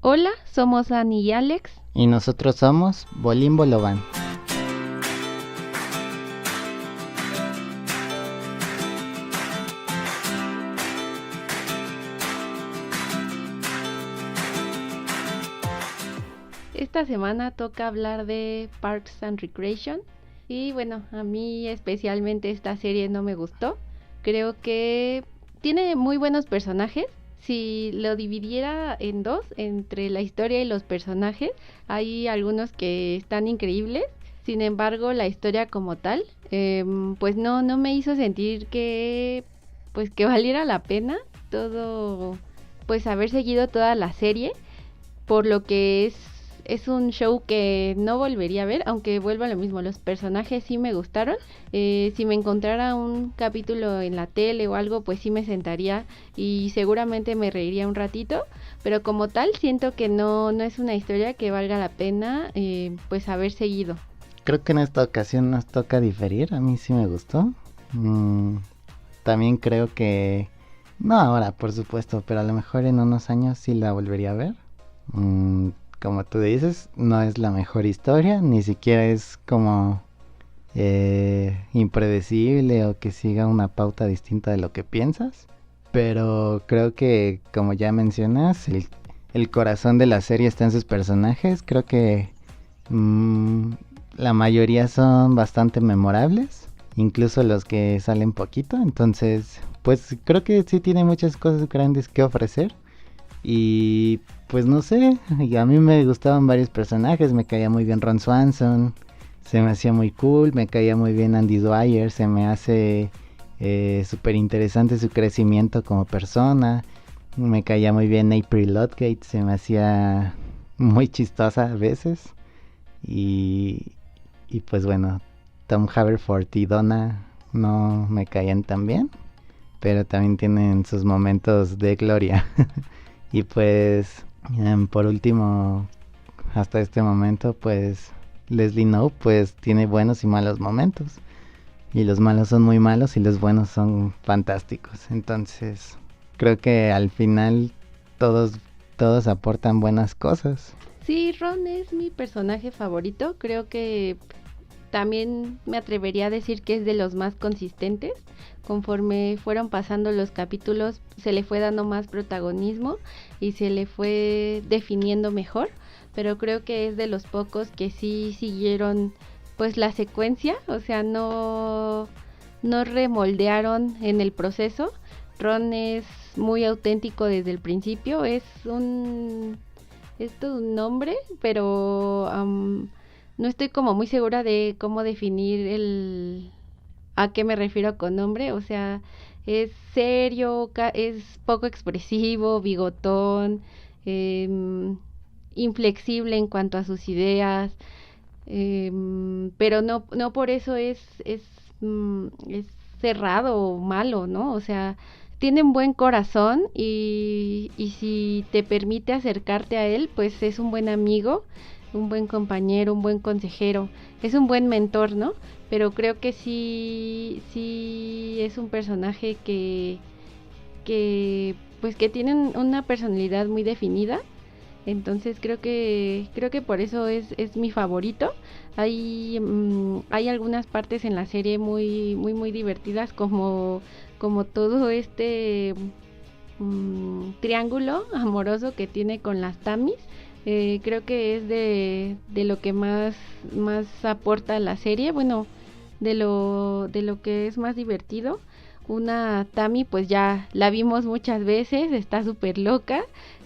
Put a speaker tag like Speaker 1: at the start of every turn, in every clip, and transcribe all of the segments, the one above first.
Speaker 1: Hola, somos Ani y Alex.
Speaker 2: Y nosotros somos Bolín Bolobán.
Speaker 1: Esta semana toca hablar de Parks and Recreation. Y bueno, a mí especialmente esta serie no me gustó. Creo que tiene muy buenos personajes. Si lo dividiera en dos, entre la historia y los personajes, hay algunos que están increíbles. Sin embargo, la historia como tal, pues no me hizo sentir pues que valiera la pena todo, pues haber seguido toda la serie, por lo que es un show que no volvería a ver, aunque vuelva a lo mismo, los personajes sí me gustaron. Si me encontrara un capítulo en la tele o algo, pues sí me sentaría y seguramente me reiría un ratito, pero como tal siento que no es una historia que valga la pena pues haber seguido.
Speaker 2: Creo que en esta ocasión nos toca diferir, a mí sí me gustó. También creo que, no ahora por supuesto, pero a lo mejor en unos años sí la volvería a ver. Como tú dices, no es la mejor historia, ni siquiera es como impredecible o que siga una pauta distinta de lo que piensas. Pero creo que, como ya mencionas, el corazón de la serie está en sus personajes. Creo que la mayoría son bastante memorables, incluso los que salen poquito. Entonces, pues creo que sí tiene muchas cosas grandes que ofrecer. Y pues no sé, a mí me gustaban varios personajes, me caía muy bien Ron Swanson, se me hacía muy cool, me caía muy bien Andy Dwyer, se me hace súper interesante su crecimiento como persona, me caía muy bien April Ludgate, se me hacía muy chistosa a veces, y, y pues bueno, Tom Haverford y Donna no me caían tan bien, pero también tienen sus momentos de gloria. Y pues, por último, hasta este momento, pues Leslie Knope pues tiene buenos y malos momentos. Y los malos son muy malos y los buenos son fantásticos. Entonces, creo que al final todos aportan buenas cosas.
Speaker 1: Sí, Ron es mi personaje favorito. Creo que también me atrevería a decir que es de los más consistentes. Conforme fueron pasando los capítulos, se le fue dando más protagonismo y se le fue definiendo mejor. Pero creo que es de los pocos que sí siguieron pues la secuencia, o sea, no remoldearon en el proceso. Ron es muy auténtico desde el principio, es todo un nombre, pero no estoy como muy segura de cómo definir a qué me refiero con nombre. O sea, es serio, es poco expresivo, bigotón, inflexible en cuanto a sus ideas, pero no por eso es cerrado o malo, ¿no? O sea, tiene un buen corazón y si te permite acercarte a él, pues es un buen amigo, un buen compañero, un buen consejero, es un buen mentor, ¿no? Pero creo que sí es un personaje que pues que tiene una personalidad muy definida. Entonces creo que por eso es mi favorito. Hay algunas partes en la serie muy divertidas, como todo este triángulo amoroso que tiene con las Tamis. Creo que es de lo que más aporta a la serie, bueno, de lo que es más divertido. Una Tami pues ya la vimos muchas veces, está súper loca,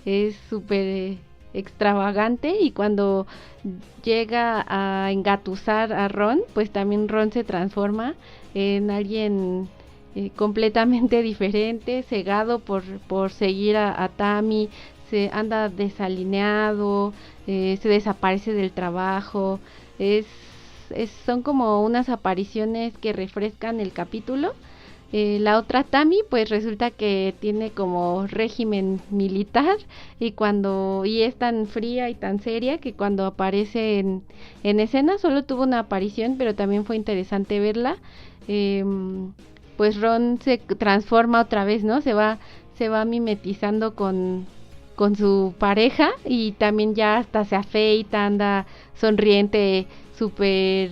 Speaker 1: es súper extravagante, y cuando llega a engatusar a Ron, pues también Ron se transforma en alguien completamente diferente, cegado por seguir a Tami, se anda desalineado, se desaparece del trabajo. Son como unas apariciones que refrescan el capítulo. La otra Tami pues resulta que tiene como régimen militar, y es tan fría y tan seria que cuando aparece en escena, solo tuvo una aparición, pero también fue interesante verla. Pues Ron se transforma otra vez, ¿no? Se va mimetizando con su pareja, y también ya hasta se afeita, anda sonriente, súper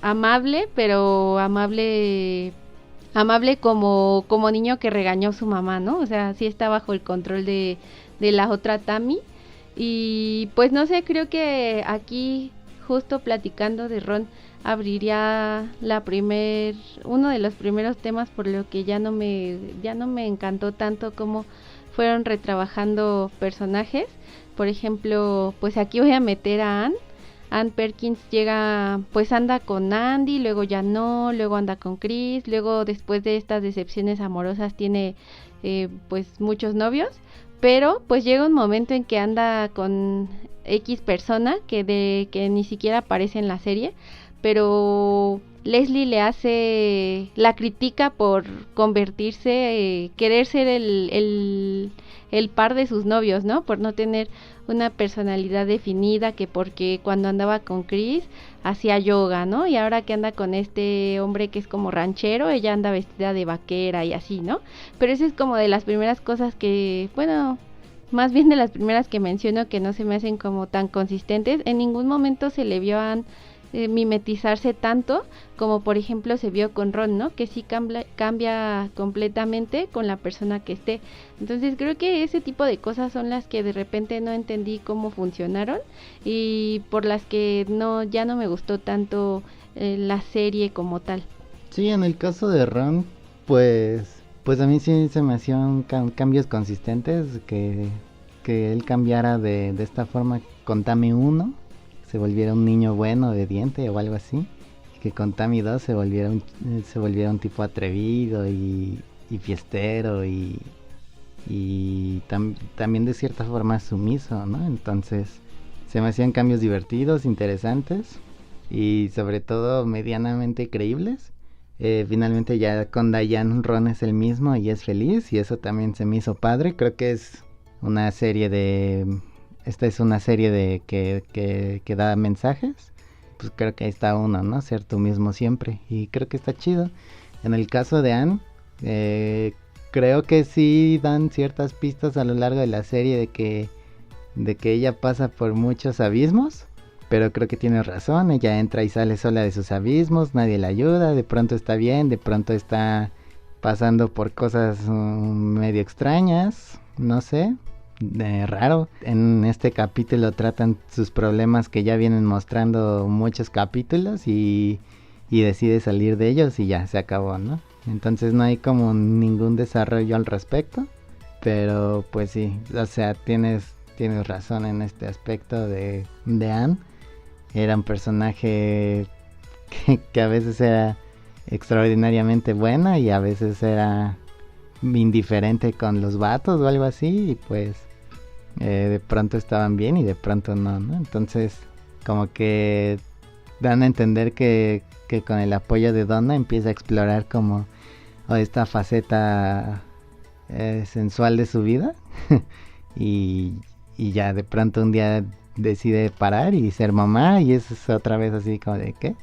Speaker 1: amable, pero amable como niño que regañó a su mamá, ¿no? O sea, sí está bajo el control de la otra Tammy. Y pues no sé, creo que aquí, justo platicando de Ron, abriría uno de los primeros temas por lo que ya no me encantó tanto como fueron retrabajando personajes. Por ejemplo, pues aquí voy a meter a Anne. Ann Perkins llega, pues anda con Andy, luego ya no, luego anda con Chris, luego después de estas decepciones amorosas tiene pues muchos novios, pero pues llega un momento en que anda con X persona que ni siquiera aparece en la serie, pero Leslie la critica por convertirse, querer ser el par de sus novios, ¿no? Por no tener una personalidad definida, que porque cuando andaba con Chris hacía yoga, ¿no? Y ahora que anda con este hombre que es como ranchero, ella anda vestida de vaquera y así, ¿no? Pero eso es como de las primeras cosas que, bueno, más bien de las primeras que menciono que no se me hacen como tan consistentes. En ningún momento se le vio a mimetizarse tanto como por ejemplo se vio con Ron, ¿no? Que sí cambia completamente con la persona que esté. Entonces creo que ese tipo de cosas son las que de repente no entendí cómo funcionaron y por las que ya no me gustó tanto la serie como tal.
Speaker 2: Sí, en el caso de Ron, pues a mí sí se me hacían cambios consistentes, que él cambiara de esta forma con Tammy 1, se volviera un niño bueno, obediente o algo así, y que con Tammy 2 se volviera un tipo atrevido y fiestero y también de cierta forma sumiso, ¿no? Entonces se me hacían cambios divertidos, interesantes y sobre todo medianamente creíbles. Finalmente ya con Diane Ron es el mismo y es feliz, y eso también se me hizo padre. Creo que es una serie esta es una serie que da mensajes. Pues creo que ahí está uno, ¿no? Ser tú mismo siempre, y creo que está chido. En el caso de Anne, creo que sí dan ciertas pistas a lo largo de la serie de que ella pasa por muchos abismos, pero creo que tiene razón. Ella entra y sale sola de sus abismos, nadie la ayuda, de pronto está bien, de pronto está pasando por cosas medio extrañas, no sé, raro. En este capítulo tratan sus problemas que ya vienen mostrando muchos capítulos y decide salir de ellos y ya se acabó, ¿no? Entonces no hay como ningún desarrollo al respecto, pero pues sí, o sea, tienes razón en este aspecto de Anne. Era un personaje que a veces era extraordinariamente buena y a veces era indiferente con los vatos o algo así, y pues de pronto estaban bien y de pronto no, ¿no? Entonces como que dan a entender que con el apoyo de Donna empieza a explorar como esta faceta sensual de su vida y ya de pronto un día decide parar y ser mamá, y eso es otra vez así como de ¿qué?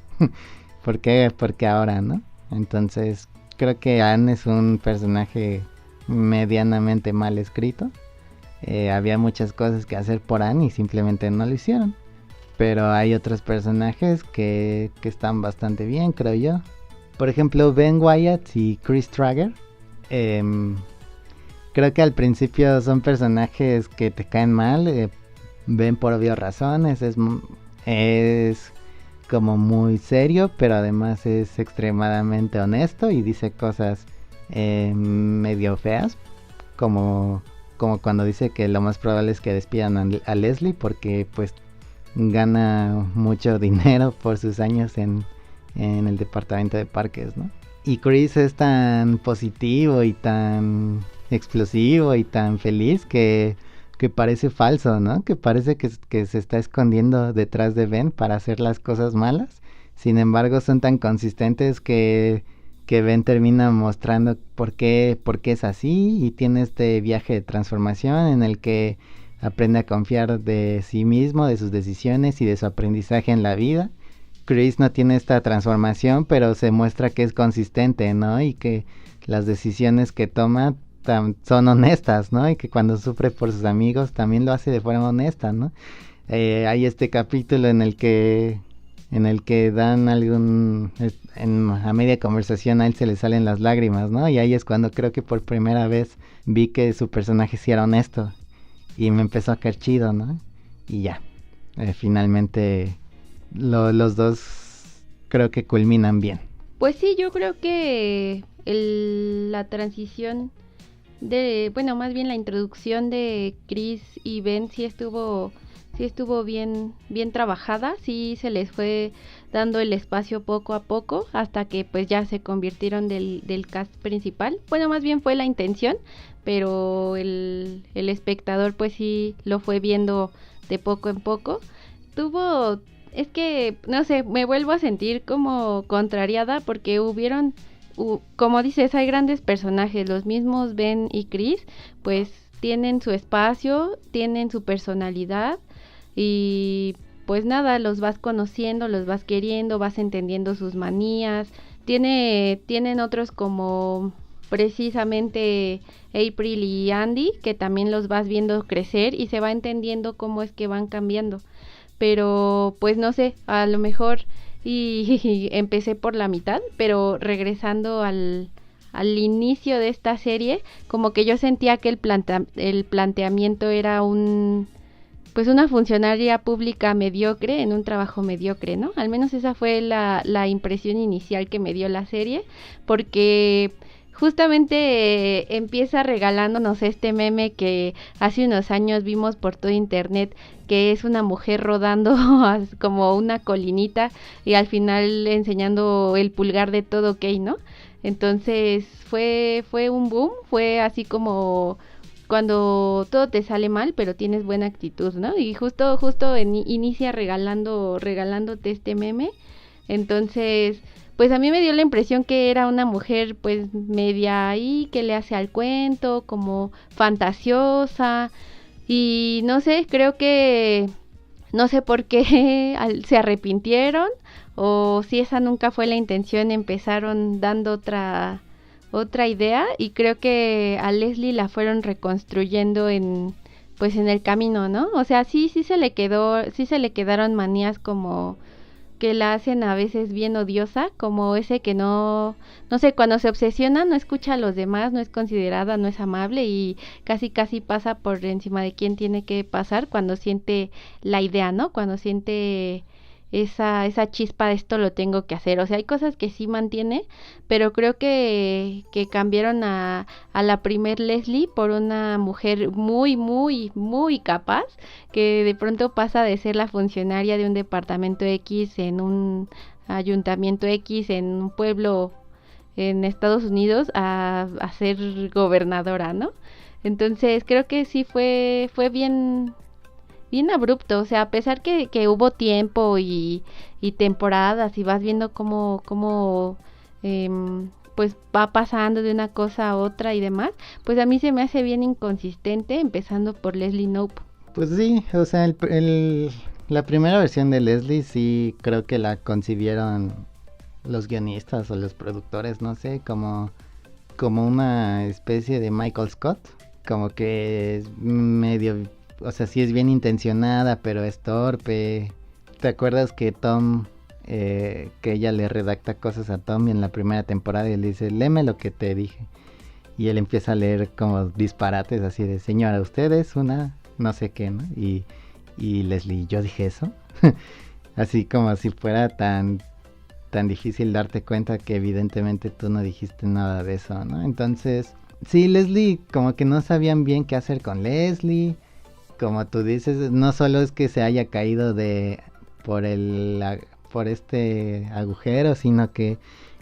Speaker 2: ¿Por qué? Porque ahora, ¿no? Entonces creo que Anne es un personaje medianamente mal escrito. Había muchas cosas que hacer por Anne y simplemente no lo hicieron, pero hay otros personajes que están bastante bien, creo yo. Por ejemplo, Ben Wyatt y Chris Traeger. Creo que al principio son personajes que te caen mal. Ben por obvias razones, es como muy serio, pero además es extremadamente honesto y dice cosas medio feas, como cuando dice que lo más probable es que despidan a Leslie porque pues gana mucho dinero por sus años en el departamento de parques, ¿no? Y Chris es tan positivo y tan explosivo y tan feliz que parece falso, ¿no? Que parece que se está escondiendo detrás de Ben para hacer las cosas malas. Sin embargo, son tan consistentes que Ben termina mostrando por qué es así, y tiene este viaje de transformación en el que aprende a confiar de sí mismo, de sus decisiones y de su aprendizaje en la vida. Chris no tiene esta transformación, pero se muestra que es consistente, ¿no? Y que las decisiones que toma son honestas, ¿no? Y que cuando sufre por sus amigos también lo hace de forma honesta, ¿no? Hay este capítulo en el que dan a media conversación a él se le salen las lágrimas, ¿no? Y ahí es cuando creo que por primera vez vi que su personaje sí era honesto y me empezó a caer chido, ¿no? Y ya, finalmente los dos creo que culminan bien.
Speaker 1: Pues sí, yo creo que la transición bueno, más bien la introducción de Chris y Ben sí estuvo bien trabajada, sí se les fue dando el espacio poco a poco hasta que pues ya se convirtieron del cast principal. Bueno, más bien fue la intención, pero el espectador pues sí lo fue viendo de poco en poco. Es que, no sé, me vuelvo a sentir como contrariada porque como dices, hay grandes personajes, los mismos Ben y Chris, pues tienen su espacio, tienen su personalidad y pues nada, los vas conociendo, los vas queriendo, vas entendiendo sus manías. Tienen otros como precisamente April y Andy, que también los vas viendo crecer y se va entendiendo cómo es que van cambiando. Pero pues no sé, a lo mejor y empecé por la mitad, pero regresando al inicio de esta serie, como que yo sentía que el planteamiento era pues una funcionaria pública mediocre en un trabajo mediocre, ¿no? Al menos esa fue la impresión inicial que me dio la serie, porque justamente empieza regalándonos este meme que hace unos años vimos por todo internet, que es una mujer rodando como una colinita y al final enseñando el pulgar de todo ok, ¿no? Entonces fue un boom, fue así como cuando todo te sale mal, pero tienes buena actitud, ¿no? Y justo inicia regalándote este meme. Entonces, pues a mí me dio la impresión que era una mujer pues media ahí, que le hace al cuento, como fantasiosa. Y no sé, creo que no sé por qué se arrepintieron o si esa nunca fue la intención, empezaron dando otra idea y creo que a Leslie la fueron reconstruyendo pues en el camino, ¿no? O sea, sí se le quedaron manías como que la hacen a veces bien odiosa, como ese que no sé, cuando se obsesiona no escucha a los demás, no es considerada, no es amable y casi pasa por encima de quien tiene que pasar cuando siente la idea, ¿no? Cuando siente esa chispa de esto lo tengo que hacer. O sea, hay cosas que sí mantiene, pero creo que cambiaron a la primer Leslie por una mujer muy capaz, que de pronto pasa de ser la funcionaria de un departamento X en un ayuntamiento X en un pueblo en Estados Unidos a ser gobernadora, ¿no? Entonces creo que sí fue bien abrupto, o sea, a pesar que hubo tiempo y temporadas y vas viendo cómo pues va pasando de una cosa a otra y demás, pues a mí se me hace bien inconsistente, empezando por Leslie Knope.
Speaker 2: Pues sí, o sea, la primera versión de Leslie sí creo que la concibieron los guionistas o los productores, no sé, como una especie de Michael Scott, como que es medio, o sea, sí es bien intencionada, pero es torpe. ¿Te acuerdas que Tom, que ella le redacta cosas a Tom en la primera temporada y le dice, léeme lo que te dije? Y él empieza a leer como disparates así de, señora, usted es una no sé qué, ¿no? Y Leslie, ¿yo dije eso? Así como si fuera tan difícil darte cuenta que evidentemente tú no dijiste nada de eso, ¿no? Entonces, sí, Leslie, como que no sabían bien qué hacer con Leslie. Como tú dices, no solo es que se haya caído por este agujero, sino que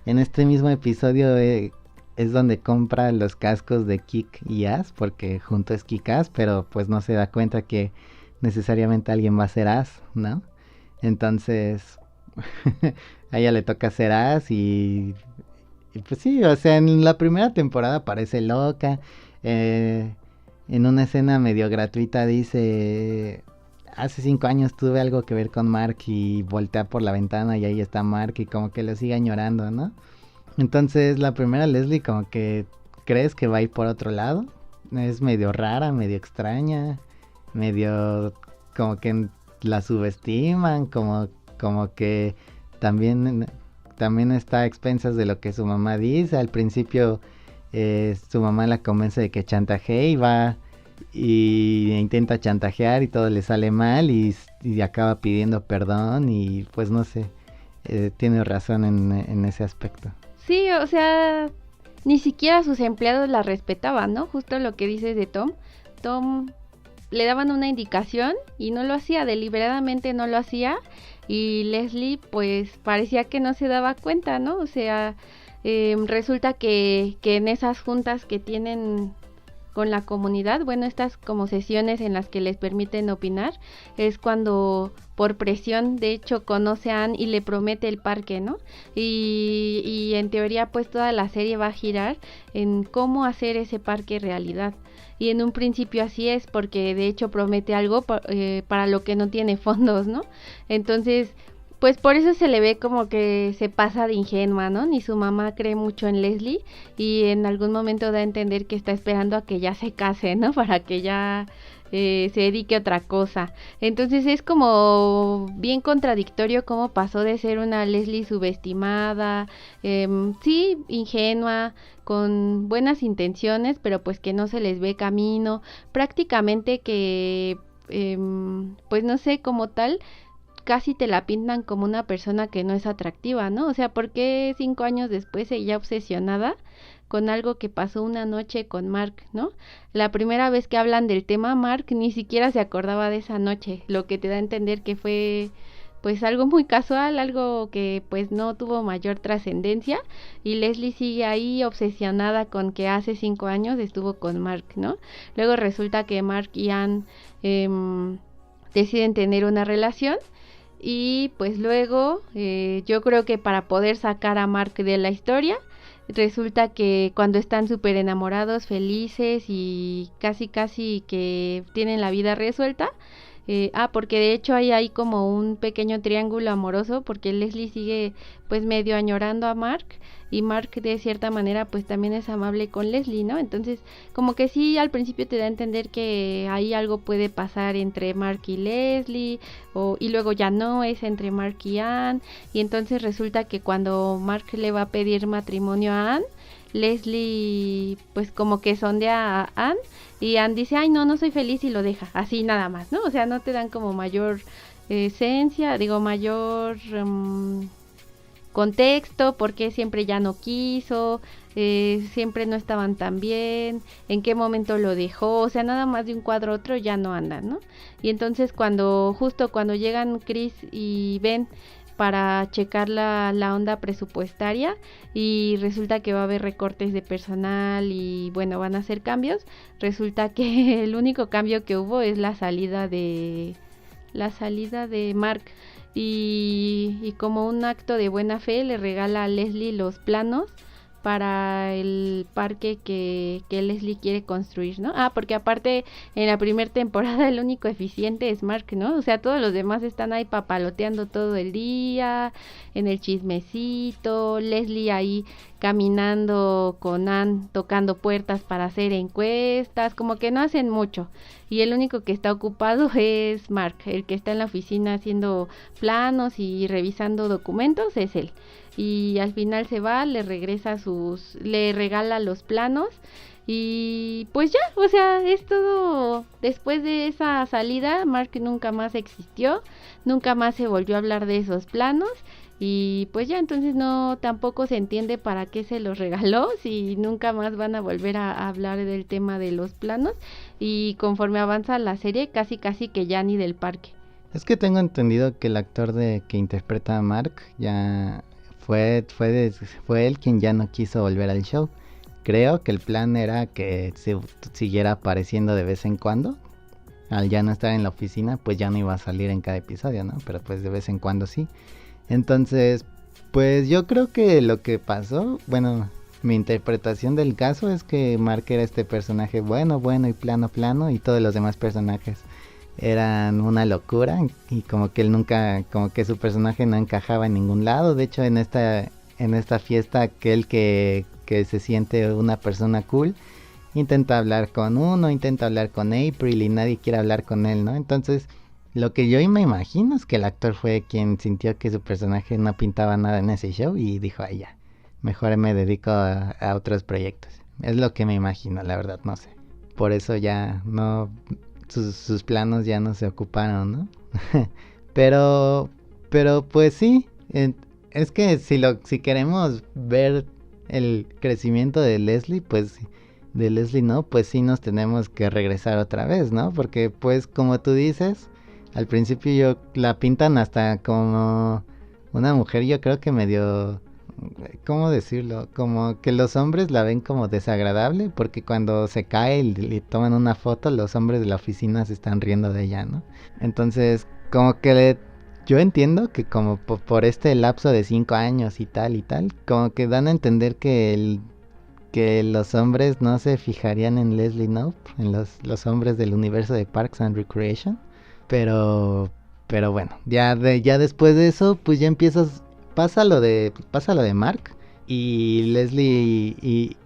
Speaker 2: en este mismo episodio es donde compra los cascos de Kick y As, porque junto es Kick-Ass, pero pues no se da cuenta que necesariamente alguien va a ser As, ¿no? Entonces a ella le toca ser As y pues sí, o sea, en la primera temporada parece loca. En una escena medio gratuita dice, hace 5 años tuve algo que ver con Mark, y voltea por la ventana y ahí está Mark y como que lo sigue añorando, ¿no? Entonces la primera Leslie como que crees que va a ir por otro lado. Es medio rara, medio extraña, medio como que la subestiman, como que también está a expensas de lo que su mamá dice. Al principio su mamá la convence de que chantajee y va y intenta chantajear y todo le sale mal y acaba pidiendo perdón y pues no sé, tiene razón en ese aspecto.
Speaker 1: Sí, o sea, ni siquiera sus empleados la respetaban, ¿no? Justo lo que dices de Tom. Tom le daban una indicación y no lo hacía, deliberadamente no lo hacía, y Leslie pues parecía que no se daba cuenta, ¿no? O sea, resulta que en esas juntas que tienen con la comunidad, bueno, estas como sesiones en las que les permiten opinar, es cuando por presión, de hecho, conoce a Anne y le promete el parque, ¿no? Y en teoría, pues toda la serie va a girar en cómo hacer ese parque realidad. Y en un principio así es, porque de hecho promete algo para lo que no tiene fondos, ¿no? Entonces, pues por eso se le ve como que se pasa de ingenua, ¿no? Ni su mamá cree mucho en Leslie y en algún momento da a entender que está esperando a que ya se case, ¿no? Para que ya se dedique a otra cosa. Entonces es como bien contradictorio cómo pasó de ser una Leslie subestimada, sí, ingenua, con buenas intenciones, pero pues que no se les ve camino, prácticamente que, pues no sé, como tal, casi te la pintan como una persona que no es atractiva, ¿no? O sea, ¿por qué 5 años después ella obsesionada con algo que pasó una noche con Mark, ¿no? La primera vez que hablan del tema, Mark ni siquiera se acordaba de esa noche, lo que te da a entender que fue pues algo muy casual, algo que pues no tuvo mayor trascendencia, y Leslie sigue ahí obsesionada con que hace 5 años estuvo con Mark, ¿no? Luego resulta que Mark y Anne deciden tener una relación. Y pues luego yo creo que para poder sacar a Mark de la historia, resulta que cuando están súper enamorados, felices y casi que tienen la vida resuelta, porque de hecho hay ahí como un pequeño triángulo amoroso, porque Leslie sigue pues medio añorando a Mark, y Mark de cierta manera pues también es amable con Leslie, ¿no? Entonces como que sí, al principio te da a entender que ahí algo puede pasar entre Mark y Leslie, y luego ya no, es entre Mark y Anne, y entonces resulta que cuando Mark le va a pedir matrimonio a Anne, Leslie pues como que sondea a Anne, y Anne dice, ay no soy feliz, y lo deja, así nada más, ¿no? O sea, no te dan como mayor mayor contexto, porque siempre ya no quiso, siempre no estaban tan bien, en qué momento lo dejó, o sea, nada más de un cuadro a otro ya no andan, ¿no? Y entonces justo cuando llegan Chris y Ben para checar la onda presupuestaria, y resulta que va a haber recortes de personal y bueno, van a hacer cambios, resulta que el único cambio que hubo es la salida de Mark, y como un acto de buena fe le regala a Leslie los planos para el parque que Leslie quiere construir, ¿no? Porque aparte en la primera temporada el único eficiente es Mark, ¿no? O sea, todos los demás están ahí papaloteando todo el día, en el chismecito, Leslie ahí caminando con Anne, tocando puertas para hacer encuestas, como que no hacen mucho, y el único que está ocupado es Mark, el que está en la oficina haciendo planos y revisando documentos es él. Y al final se va, le regala los planos, y pues ya, o sea, es todo. Después de esa salida, Mark nunca más existió, nunca más se volvió a hablar de esos planos, y pues ya entonces no, tampoco se entiende para qué se los regaló, si nunca más van a volver a hablar del tema de los planos, y conforme avanza la serie, casi que ya ni del parque.
Speaker 2: Es que tengo entendido que el actor que interpreta a Mark ya fue él quien ya no quiso volver al show. Creo que el plan era que se siguiera apareciendo de vez en cuando. Al ya no estar en la oficina, pues ya no iba a salir en cada episodio, ¿no? Pero pues de vez en cuando sí. Entonces, pues yo creo que lo que pasó, bueno, mi interpretación del caso es que Mark era este personaje bueno y plano, y todos los demás personajes eran una locura, y como que él nunca, como que su personaje no encajaba en ningún lado. De hecho, en esta fiesta, aquel que que se siente una persona cool, intenta hablar con uno, intenta hablar con April y nadie quiere hablar con él, ¿no? Entonces, lo que yo me imagino es que el actor fue quien sintió que su personaje no pintaba nada en ese show y dijo, ay ya, mejor me dedico a otros proyectos. Es lo que me imagino, la verdad, no sé. Por eso ya no, sus planos ya no se ocuparon, ¿no? pero, pero pues sí, es que si queremos ver el crecimiento de Leslie, pues de Leslie no, pues sí nos tenemos que regresar otra vez, ¿no? Porque pues como tú dices, al principio la pintan hasta como una mujer, yo creo que medio, ¿cómo decirlo? Como que los hombres la ven como desagradable, porque cuando se cae y le toman una foto, los hombres de la oficina se están riendo de ella, ¿no? Entonces, como que yo entiendo que como por este lapso de 5 años y tal, como que dan a entender que los hombres no se fijarían en Leslie Knope, en los hombres del universo de Parks and Recreation, pero bueno, ya después de eso, pues ya pasa lo de Mark, y Leslie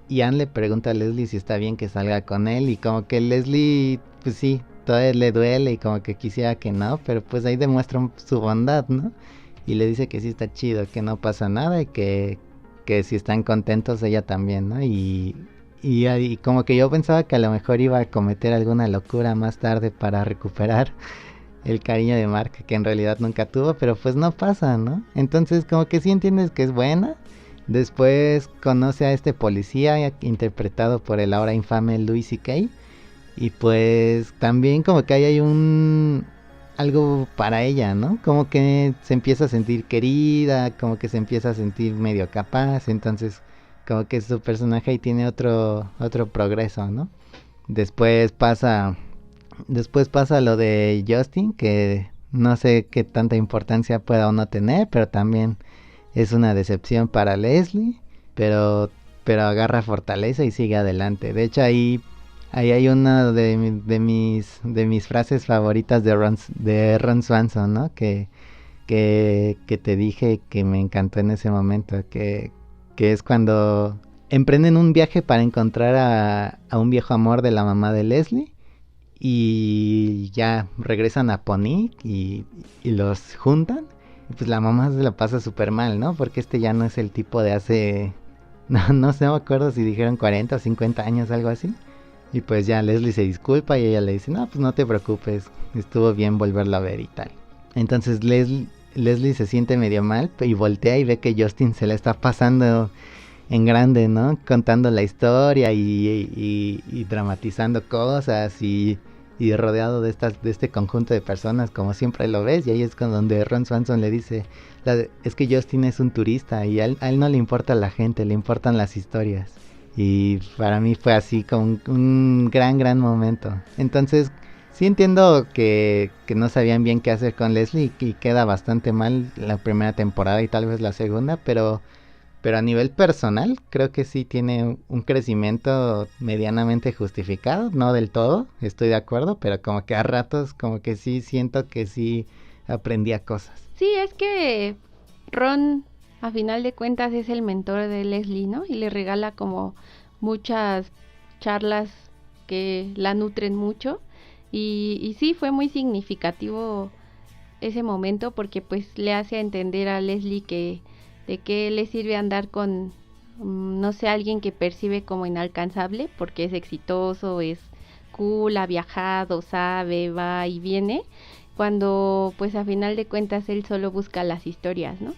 Speaker 2: y Anne le pregunta a Leslie si está bien que salga con él, y como que Leslie, pues sí, todavía le duele y como que quisiera que no, pero pues ahí demuestra su bondad, ¿no? Y le dice que sí está chido, que no pasa nada y que si están contentos ella también, ¿no? Y como que yo pensaba que a lo mejor iba a cometer alguna locura más tarde para recuperar el cariño de Mark, que en realidad nunca tuvo, pero pues no pasa, ¿no? Entonces como que sí entiendes que es buena. Después conoce a este policía interpretado por el ahora infame Louis C.K. Y pues también como que ahí hay algo para ella, ¿no? Como que se empieza a sentir querida, como que se empieza a sentir medio capaz, entonces como que su personaje ahí tiene otro progreso, ¿no? Después pasa lo de Justin, que no sé qué tanta importancia pueda o no tener, pero también es una decepción para Leslie, pero agarra fortaleza y sigue adelante. De hecho ahí hay una de mis frases favoritas de Ron Swanson, ¿no? Que te dije que me encantó en ese momento, que es cuando emprenden un viaje para encontrar a un viejo amor de la mamá de Leslie, y ya regresan a Pony y los juntan. Y pues la mamá se la pasa súper mal, ¿no? Porque ya no es el tipo de hace, no sé, no me acuerdo si dijeron 40 o 50 años, algo así. Y pues ya Leslie se disculpa y ella le dice, no, pues no te preocupes, estuvo bien volverlo a ver y tal. Entonces Leslie se siente medio mal y voltea y ve que Justin se la está pasando en grande, ¿no? Contando la historia y dramatizando cosas y rodeado de este conjunto de personas, como siempre lo ves. Y ahí es donde Ron Swanson le dice, es que Justin es un turista y a él no le importa la gente, le importan las historias. Y para mí fue así como un gran momento. Entonces sí entiendo que no sabían bien qué hacer con Leslie y queda bastante mal la primera temporada y tal vez la segunda, pero a nivel personal creo que sí tiene un crecimiento medianamente justificado, no del todo, estoy de acuerdo, pero como que a ratos como que sí siento que sí aprendía cosas.
Speaker 1: Sí, es que Ron a final de cuentas es el mentor de Leslie, ¿no? Y le regala como muchas charlas que la nutren mucho. Y sí, fue muy significativo ese momento porque pues le hace entender a Leslie que de qué le sirve andar con, no sé, alguien que percibe como inalcanzable porque es exitoso, es cool, ha viajado, sabe, va y viene, cuando pues a final de cuentas él solo busca las historias, ¿no?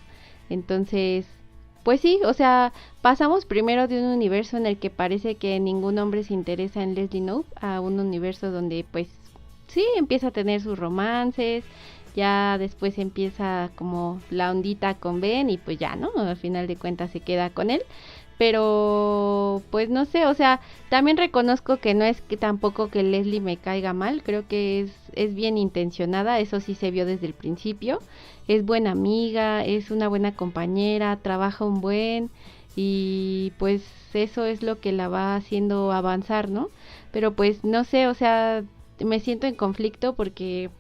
Speaker 1: Entonces, pues sí, o sea, pasamos primero de un universo en el que parece que ningún hombre se interesa en Leslie Knope a un universo donde pues sí, empieza a tener sus romances, ya después empieza como la ondita con Ben y pues ya, ¿no? Al final de cuentas se queda con él, pero pues no sé, o sea, también reconozco que no es que tampoco que Leslie me caiga mal, creo que es bien intencionada, eso sí se vio desde el principio, es buena amiga, es una buena compañera, trabaja un buen y pues eso es lo que la va haciendo avanzar, ¿no? Pero pues no sé, o sea, me siento en conflicto porque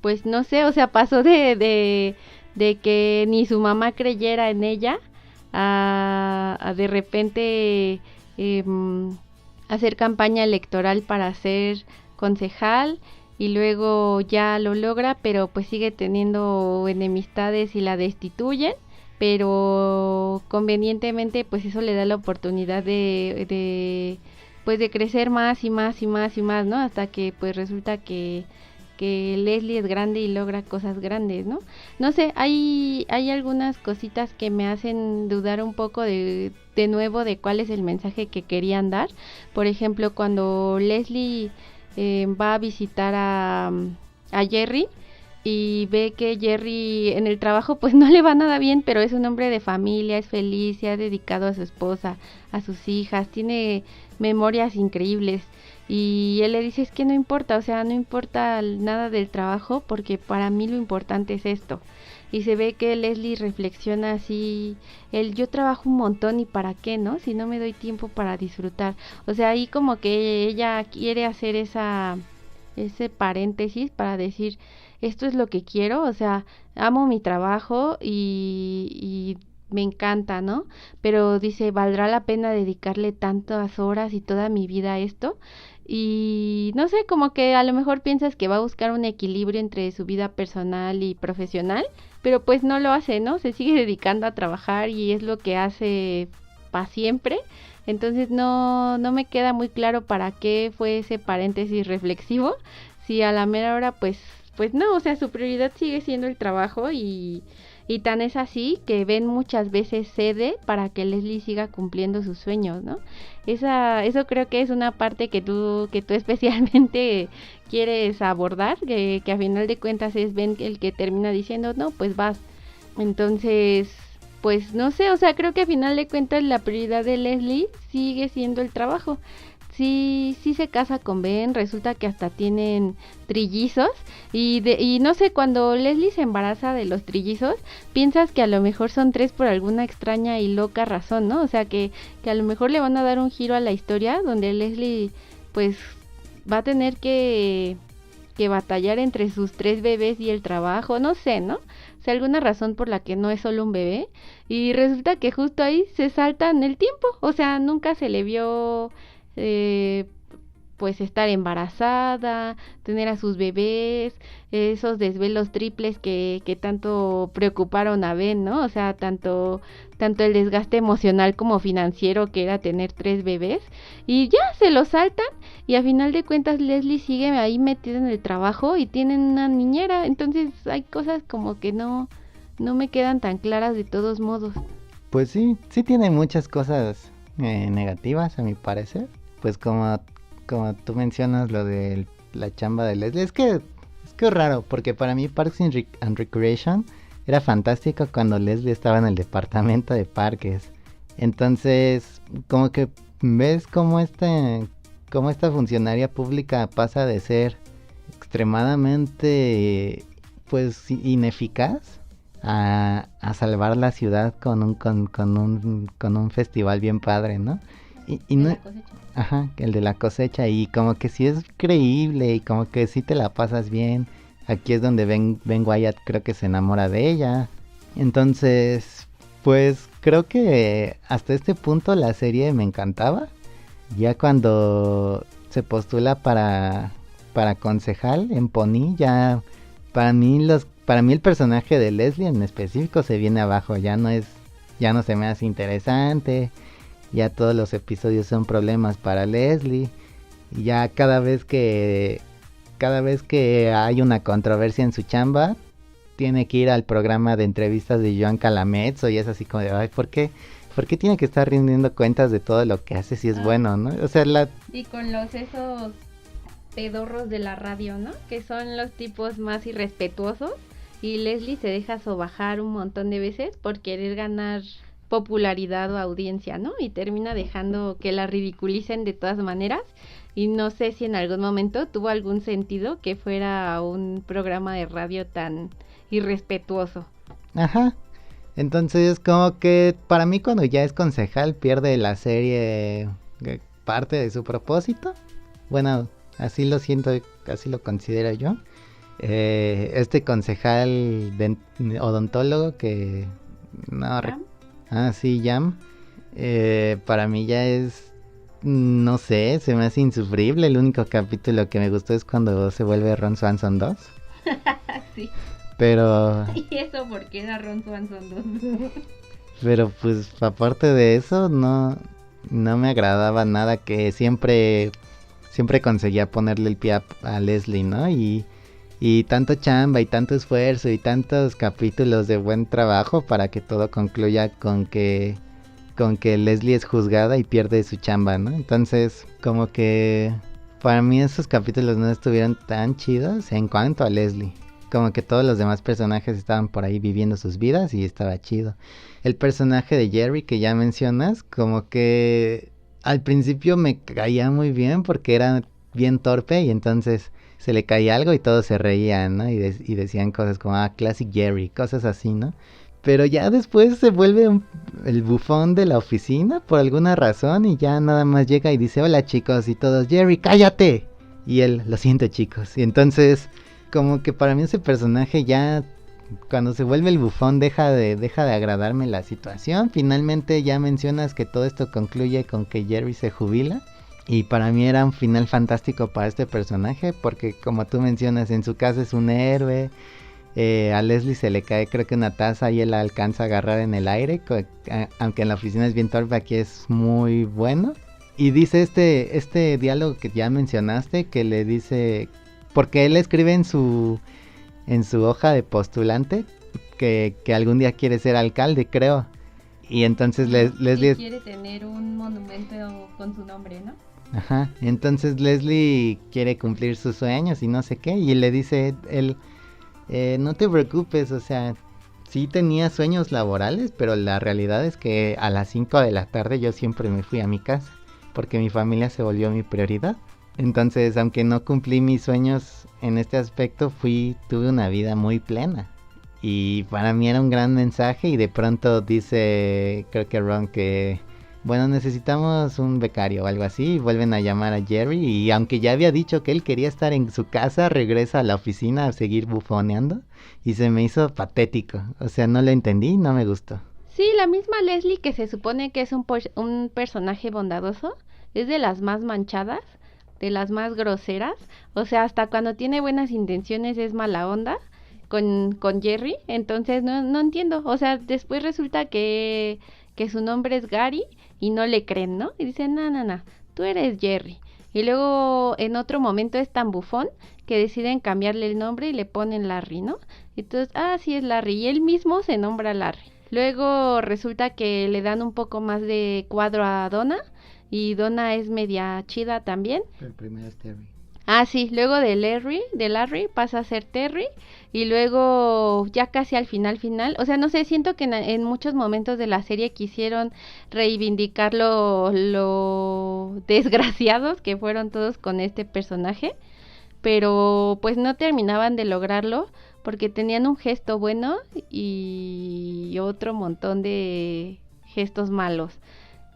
Speaker 1: pues no sé, o sea, pasó de que ni su mamá creyera en ella a de repente hacer campaña electoral para ser concejal y luego ya lo logra, pero pues sigue teniendo enemistades y la destituyen, pero convenientemente pues eso le da la oportunidad pues de crecer más y más y más y más, ¿no? Hasta que pues resulta que Leslie es grande y logra cosas grandes, ¿no? No sé, hay algunas cositas que me hacen dudar un poco de nuevo de cuál es el mensaje que querían dar. Por ejemplo, cuando Leslie va a visitar a Jerry y ve que Jerry en el trabajo pues no le va nada bien, pero es un hombre de familia, es feliz, se ha dedicado a su esposa, a sus hijas, tiene memorias increíbles. Y él le dice, es que no importa, o sea, no importa nada del trabajo porque para mí lo importante es esto. Y se ve que Leslie reflexiona así, yo trabajo un montón y para qué, ¿no? Si no me doy tiempo para disfrutar. O sea, ahí como que ella quiere hacer ese paréntesis para decir, esto es lo que quiero, o sea, amo mi trabajo y me encanta, ¿no? Pero dice, ¿valdrá la pena dedicarle tantas horas y toda mi vida a esto? Y no sé, como que a lo mejor piensas que va a buscar un equilibrio entre su vida personal y profesional, pero pues no lo hace, ¿no? Se sigue dedicando a trabajar y es lo que hace para siempre. Entonces no me queda muy claro para qué fue ese paréntesis reflexivo, si a la mera hora pues no, o sea, su prioridad sigue siendo el trabajo y tan es así que Ben muchas veces cede para que Leslie siga cumpliendo sus sueños, ¿no? Eso creo que es una parte que tú especialmente quieres abordar, que a final de cuentas es Ben el que termina diciendo, no, pues vas. Entonces, pues no sé, o sea, creo que a final de cuentas la prioridad de Leslie sigue siendo el trabajo. Sí se casa con Ben, resulta que hasta tienen trillizos y no sé, cuando Leslie se embaraza de los trillizos, piensas que a lo mejor son tres por alguna extraña y loca razón, ¿no? O sea, que a lo mejor le van a dar un giro a la historia donde Leslie pues va a tener que batallar entre sus tres bebés y el trabajo, no sé, ¿no? O sea, alguna razón por la que no es solo un bebé y resulta que justo ahí se saltan el tiempo, o sea, nunca se le vio eh, pues estar embarazada, tener a sus bebés, esos desvelos triples que tanto preocuparon a Ben, ¿no? O sea, tanto el desgaste emocional como financiero que era tener tres bebés y ya se lo saltan y a final de cuentas Leslie sigue ahí metida en el trabajo y tienen una niñera, entonces hay cosas como que no me quedan tan claras de todos modos.
Speaker 2: Pues sí tiene muchas cosas negativas a mi parecer. Pues como tú mencionas lo de la chamba de Leslie, es que es raro, porque para mí Parks and Recreation era fantástico cuando Leslie estaba en el departamento de parques. Entonces, como que ves cómo esta funcionaria pública pasa de ser extremadamente pues ineficaz a salvar la ciudad con un festival bien padre, ¿no? Y no, ajá, el de la cosecha, y como que sí es creíble y como que sí te la pasas bien. Aquí es donde Ben Wyatt creo que se enamora de ella. Entonces, pues creo que hasta este punto la serie me encantaba. Ya cuando se postula para concejal en Pony, ya para mí el personaje de Leslie en específico se viene abajo, ya no se me hace interesante. Ya todos los episodios son problemas para Leslie. Y ya cada vez que hay una controversia en su chamba, tiene que ir al programa de entrevistas de Joan Calamets, y es así como de, ay, ¿por qué tiene que estar rindiendo cuentas de todo lo que hace si es bueno, ¿no? O sea,
Speaker 1: y con esos pedorros de la radio, ¿no? Que son los tipos más irrespetuosos y Leslie se deja sobajar un montón de veces por querer ganar popularidad o audiencia, ¿no? Y termina dejando que la ridiculicen de todas maneras y no sé si en algún momento tuvo algún sentido que fuera un programa de radio tan irrespetuoso.
Speaker 2: Ajá. Entonces, como que para mí cuando ya es concejal pierde la serie parte de su propósito. Bueno, así lo siento, así lo considero yo. Este concejal odontólogo que no Ah, sí, Jam. Para mí ya es, no sé, se me hace insufrible. El único capítulo que me gustó es cuando se vuelve Ron Swanson 2.
Speaker 1: Sí.
Speaker 2: Pero,
Speaker 1: ¿Y eso porque era Ron Swanson 2?
Speaker 2: pero pues aparte de eso, no me agradaba nada que siempre conseguía ponerle el pie a Leslie, ¿no? Y tanto chamba y tanto esfuerzo y tantos capítulos de buen trabajo para que todo concluya con que Leslie es juzgada y pierde su chamba, ¿no? Entonces, como que para mí esos capítulos no estuvieron tan chidos en cuanto a Leslie. Como que todos los demás personajes estaban por ahí viviendo sus vidas y estaba chido. El personaje de Jerry que ya mencionas, como que al principio me caía muy bien porque era bien torpe y entonces se le caía algo y todos se reían, ¿no? Y decían cosas como, Classic Jerry, cosas así, ¿no? Pero ya después se vuelve el bufón de la oficina por alguna razón y ya nada más llega y dice, hola chicos, y todos, Jerry, cállate. Y él, lo siento chicos. Y entonces, como que para mí ese personaje ya, cuando se vuelve el bufón, deja de agradarme la situación. Finalmente ya mencionas que todo esto concluye con que Jerry se jubila. Y para mí era un final fantástico para este personaje, porque como tú mencionas, en su casa es un héroe. A Leslie se le cae creo que una taza y él la alcanza a agarrar en el aire, aunque en la oficina es bien torpe, aquí es muy bueno. Y dice este diálogo que ya mencionaste, que le dice, porque él escribe en su hoja de postulante que algún día quiere ser alcalde, creo. Y entonces Leslie
Speaker 1: quiere tener un monumento con su nombre, ¿no?
Speaker 2: Ajá, entonces Leslie quiere cumplir sus sueños y no sé qué, y le dice él, no te preocupes, o sea, sí tenía sueños laborales, pero la realidad es que a las 5 de la tarde yo siempre me fui a mi casa, porque mi familia se volvió mi prioridad. Entonces, aunque no cumplí mis sueños en este aspecto, tuve una vida muy plena. Y para mí era un gran mensaje y de pronto dice, creo que Ron, que bueno, necesitamos un becario o algo así, y vuelven a llamar a Jerry y aunque ya había dicho que él quería estar en su casa, regresa a la oficina a seguir bufoneando y se me hizo patético, o sea, no lo entendí, no me gustó.
Speaker 1: Sí, la misma Leslie que se supone que es un personaje bondadoso, es de las más manchadas, de las más groseras, o sea, hasta cuando tiene buenas intenciones es mala onda con Jerry, entonces no entiendo, o sea, después resulta que su nombre es Gary y no le creen, ¿no? Y dicen, no, tú eres Jerry. Y luego en otro momento es tan bufón que deciden cambiarle el nombre y le ponen Larry, ¿no? Entonces, sí es Larry y él mismo se nombra Larry. Luego resulta que le dan un poco más de cuadro a Donna y Donna es media chida también.
Speaker 2: El primero es Terry.
Speaker 1: Sí, luego de Larry pasa a ser Terry y luego ya casi al final, o sea, no sé, siento que en muchos momentos de la serie quisieron reivindicar lo desgraciados que fueron todos con este personaje, pero pues no terminaban de lograrlo porque tenían un gesto bueno y otro montón de gestos malos.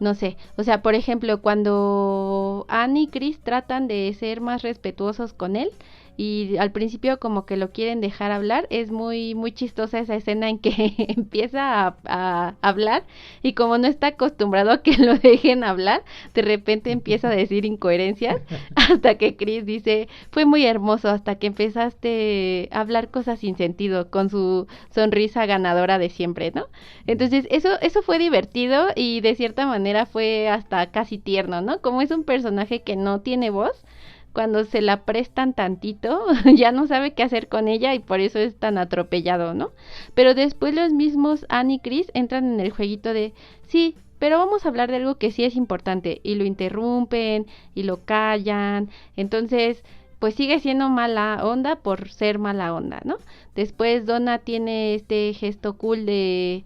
Speaker 1: No sé, o sea, por ejemplo, cuando Anne y Chris tratan de ser más respetuosos con él y al principio como que lo quieren dejar hablar, es muy chistosa esa escena en que empieza a hablar y como no está acostumbrado a que lo dejen hablar, de repente empieza a decir incoherencias hasta que Chris dice, fue muy hermoso hasta que empezaste a hablar cosas sin sentido con su sonrisa ganadora de siempre, ¿no? Entonces eso fue divertido y de cierta manera fue hasta casi tierno, ¿no? Como es un personaje que no tiene voz, cuando se la prestan tantito, ya no sabe qué hacer con ella y por eso es tan atropellado, ¿no? Pero después los mismos Anne y Chris entran en el jueguito de, sí, pero vamos a hablar de algo que sí es importante y lo interrumpen y lo callan, entonces pues sigue siendo mala onda por ser mala onda, ¿no? Después Donna tiene este gesto cool de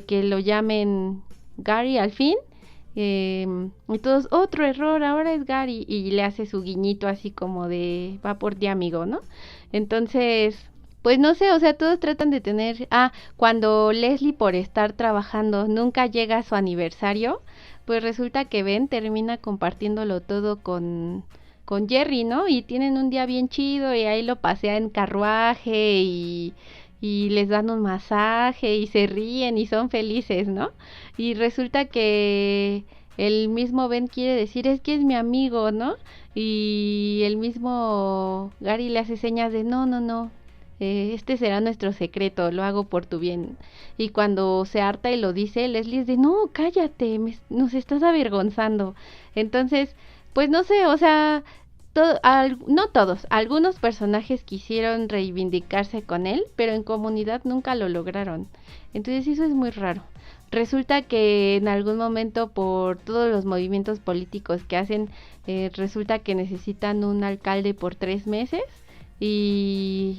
Speaker 1: que lo llamen Gary al fin. Y todos, otro error, ahora es Gary. Y le hace su guiñito así como de, va por ti amigo, ¿no? Entonces, pues no sé, o sea, todos tratan de tener... cuando Leslie por estar trabajando nunca llega a su aniversario, pues resulta que Ben termina compartiéndolo todo con Jerry, ¿no? Y tienen un día bien chido y ahí lo pasea en carruaje y y les dan un masaje y se ríen y son felices, ¿no? Y resulta que el mismo Ben quiere decir, es que es mi amigo, ¿no? Y el mismo Gary le hace señas de, no, no, no, este será nuestro secreto, lo hago por tu bien. Y cuando se harta y lo dice, Leslie es de, no, cállate, nos estás avergonzando. Entonces, pues no sé, o sea, no todos, algunos personajes quisieron reivindicarse con él, pero en comunidad nunca lo lograron. Entonces eso es muy raro. Resulta que en algún momento por todos los movimientos políticos que hacen, resulta que necesitan un alcalde por 3 meses y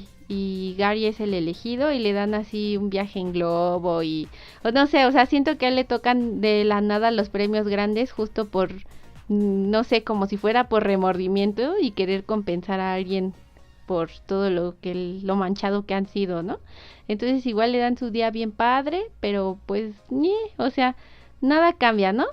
Speaker 1: Gary es el elegido y le dan así un viaje en globo y o no sé, o sea, siento que a él le tocan de la nada los premios grandes justo por no sé, como si fuera por remordimiento y querer compensar a alguien por todo lo manchado que han sido, ¿no? Entonces igual le dan su día bien padre, pero pues, o sea, nada cambia, ¿no?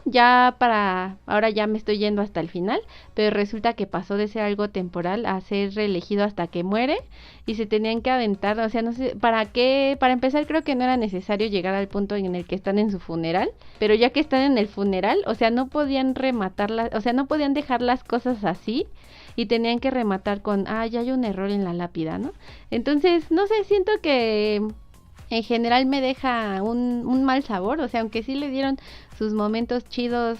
Speaker 1: Ahora ya me estoy yendo hasta el final, pero resulta que pasó de ser algo temporal a ser reelegido hasta que muere y se tenían que aventar, o sea, no sé, ¿para qué? Para empezar creo que no era necesario llegar al punto en el que están en su funeral, pero ya que están en el funeral, o sea, no podían o sea, no podían dejar las cosas así y tenían que rematar con, ya hay un error en la lápida, ¿no? Entonces, no sé, siento que en general me deja un mal sabor, o sea, aunque sí le dieron sus momentos chidos,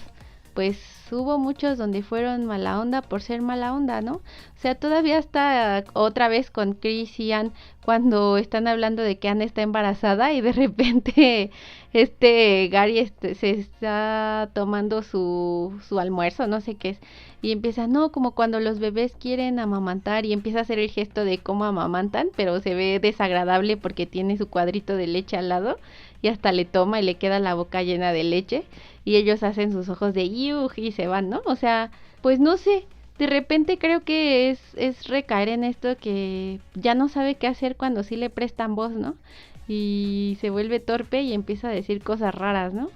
Speaker 1: pues hubo muchos donde fueron mala onda por ser mala onda, ¿no? O sea, todavía está otra vez con Chris y Ann cuando están hablando de que Ann está embarazada y de repente Gary se está tomando su almuerzo, no sé qué es, y empieza, no, como cuando los bebés quieren amamantar y empieza a hacer el gesto de cómo amamantan, pero se ve desagradable porque tiene su cuadrito de leche al lado y hasta le toma y le queda la boca llena de leche y ellos hacen sus ojos de yuj y se van, ¿no? O sea, pues no sé, de repente creo que es recaer en esto que ya no sabe qué hacer cuando sí le prestan voz, ¿no? Y se vuelve torpe y empieza a decir cosas raras, ¿no?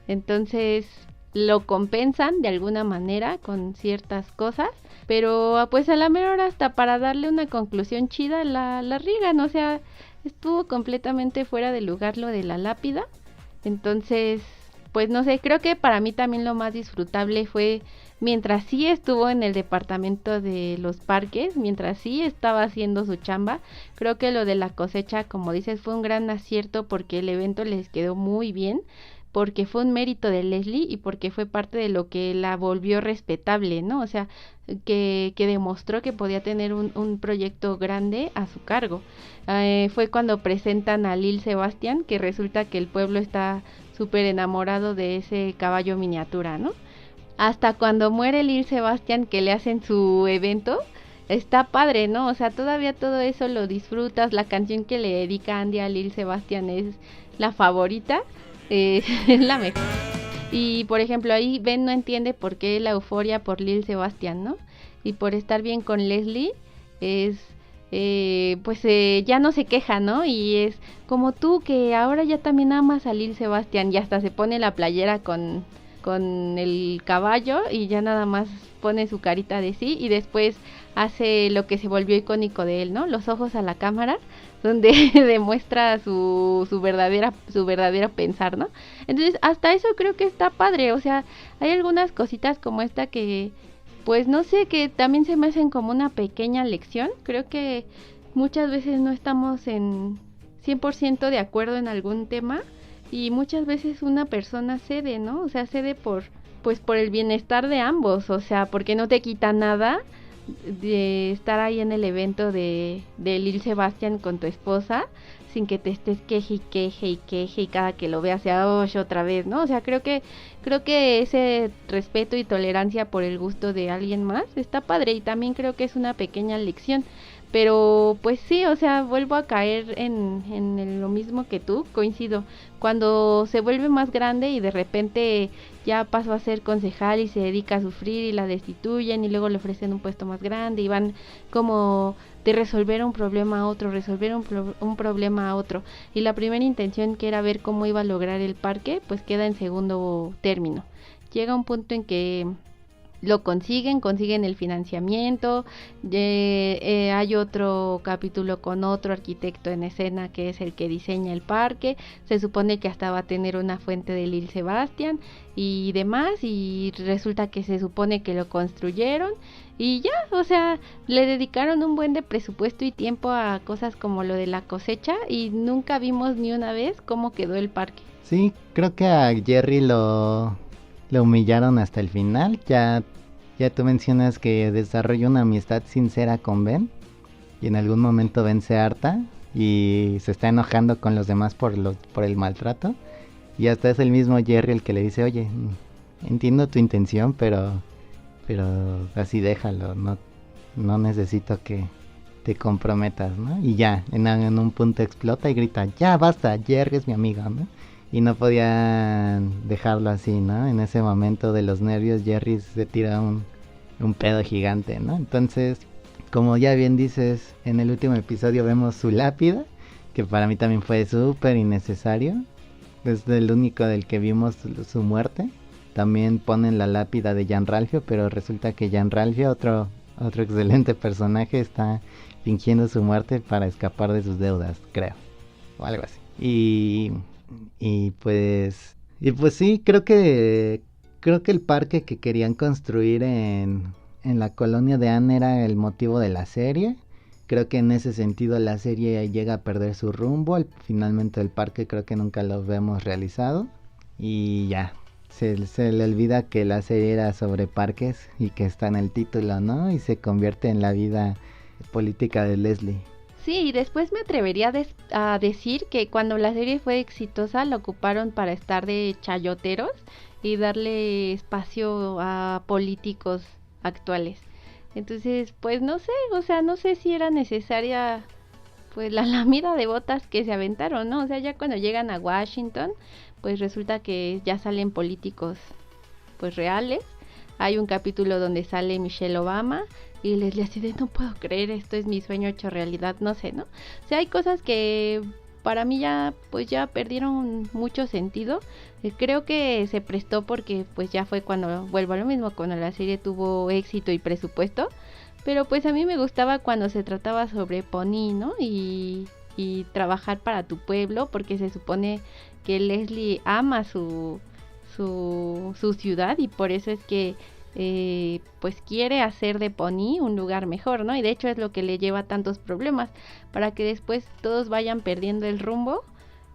Speaker 1: Entonces lo compensan de alguna manera con ciertas cosas, pero pues a la mera hora hasta para darle una conclusión chida la riegan, o sea, estuvo completamente fuera de lugar lo de la lápida. Entonces, pues no sé, creo que para mí también lo más disfrutable fue mientras sí estuvo en el departamento de los parques, mientras sí estaba haciendo su chamba. Creo que lo de la cosecha, como dices, fue un gran acierto porque el evento les quedó muy bien, porque fue un mérito de Leslie y porque fue parte de lo que la volvió respetable, ¿no? O sea, que demostró que podía tener un proyecto grande a su cargo. Fue cuando presentan a Lil Sebastian, que resulta que el pueblo está súper enamorado de ese caballo miniatura, ¿no? Hasta cuando muere Lil Sebastian, que le hacen su evento, está padre, ¿no? O sea, todavía todo eso lo disfrutas. La canción que le dedica Andy a Lil Sebastian es la favorita, es la mejor. Y por ejemplo, ahí Ben no entiende por qué la euforia por Lil Sebastian, ¿no? Y por estar bien con Leslie, es ya no se queja, ¿no? Y es como tú que ahora ya también amas a Lil Sebastian y hasta se pone la playera con el caballo y ya nada más pone su carita de sí y después hace lo que se volvió icónico de él, ¿no? Los ojos a la cámara, donde demuestra su verdadera pensar, ¿no? Entonces, hasta eso creo que está padre, o sea, hay algunas cositas como esta que pues no sé, que también se me hacen como una pequeña lección. Creo que muchas veces no estamos en 100% de acuerdo en algún tema y muchas veces una persona cede, ¿no? O sea, cede pues por el bienestar de ambos, o sea, porque no te quita nada de estar ahí en el evento de Lil Sebastian con tu esposa sin que te estés queje y cada que lo veas sea otra vez, ¿no? O sea, creo que ese respeto y tolerancia por el gusto de alguien más está padre y también creo que es una pequeña lección. Pero pues sí, o sea, vuelvo a caer en lo mismo que tú, coincido. Cuando se vuelve más grande y de repente ya pasó a ser concejal y se dedica a sufrir y la destituyen y luego le ofrecen un puesto más grande y van como de resolver un problema a otro, resolver un problema a otro. Y la primera intención que era ver cómo iba a lograr el parque, pues queda en segundo término. Llega un punto en que lo consiguen el financiamiento. Hay otro capítulo con otro arquitecto en escena que es el que diseña el parque. Se supone que hasta va a tener una fuente de Lil Sebastián y demás, y resulta que se supone que lo construyeron y ya, o sea, le dedicaron un buen de presupuesto y tiempo a cosas como lo de la cosecha y nunca vimos ni una vez cómo quedó el parque.
Speaker 2: Sí, creo que a Jerry lo humillaron hasta el final. Ya tú mencionas que desarrolla una amistad sincera con Ben y en algún momento Ben se harta y se está enojando con los demás por el maltrato. Y hasta es el mismo Jerry el que le dice, oye, entiendo tu intención, pero así déjalo, no necesito que te comprometas, ¿no? Y ya, en un punto explota y grita, ya basta, Jerry es mi amigo, ¿no? Y no podían dejarlo así, ¿no? En ese momento de los nervios, Jerry se tira un pedo gigante, ¿no? Entonces, como ya bien dices, en el último episodio vemos su lápida, que para mí también fue súper innecesario. Es el único del que vimos su muerte. También ponen la lápida de Gianralfio, pero resulta que Gianralfio, otro excelente personaje, está fingiendo su muerte para escapar de sus deudas, creo, o algo así. Y pues sí, creo que el parque que querían construir en la colonia de Anne era el motivo de la serie. Creo que en ese sentido la serie llega a perder su rumbo. Finalmente el parque creo que nunca lo vemos realizado. Y ya, se le olvida que la serie era sobre parques y que está en el título, ¿no? Y se convierte en la vida política de Leslie.
Speaker 1: Sí, y después me atrevería a decir que cuando la serie fue exitosa la ocuparon para estar de chayoteros y darle espacio a políticos actuales. Entonces, pues no sé, o sea, no sé si era necesaria pues la lamida de botas que se aventaron, ¿no? O sea, ya cuando llegan a Washington, pues resulta que ya salen políticos pues reales. Hay un capítulo donde sale Michelle Obama y les así de no puedo creer, esto es mi sueño hecho realidad, no sé, ¿no? O sea, hay cosas que para mí ya pues ya perdieron mucho sentido. Creo que se prestó porque pues ya fue cuando, vuelvo a lo mismo, cuando la serie tuvo éxito y presupuesto, pero pues a mí me gustaba cuando se trataba sobre Pony, ¿no? Y trabajar para tu pueblo, porque se supone que Leslie ama su ciudad y por eso es que pues quiere hacer de Pony un lugar mejor, ¿no? Y de hecho es lo que le lleva tantos problemas, para que después todos vayan perdiendo el rumbo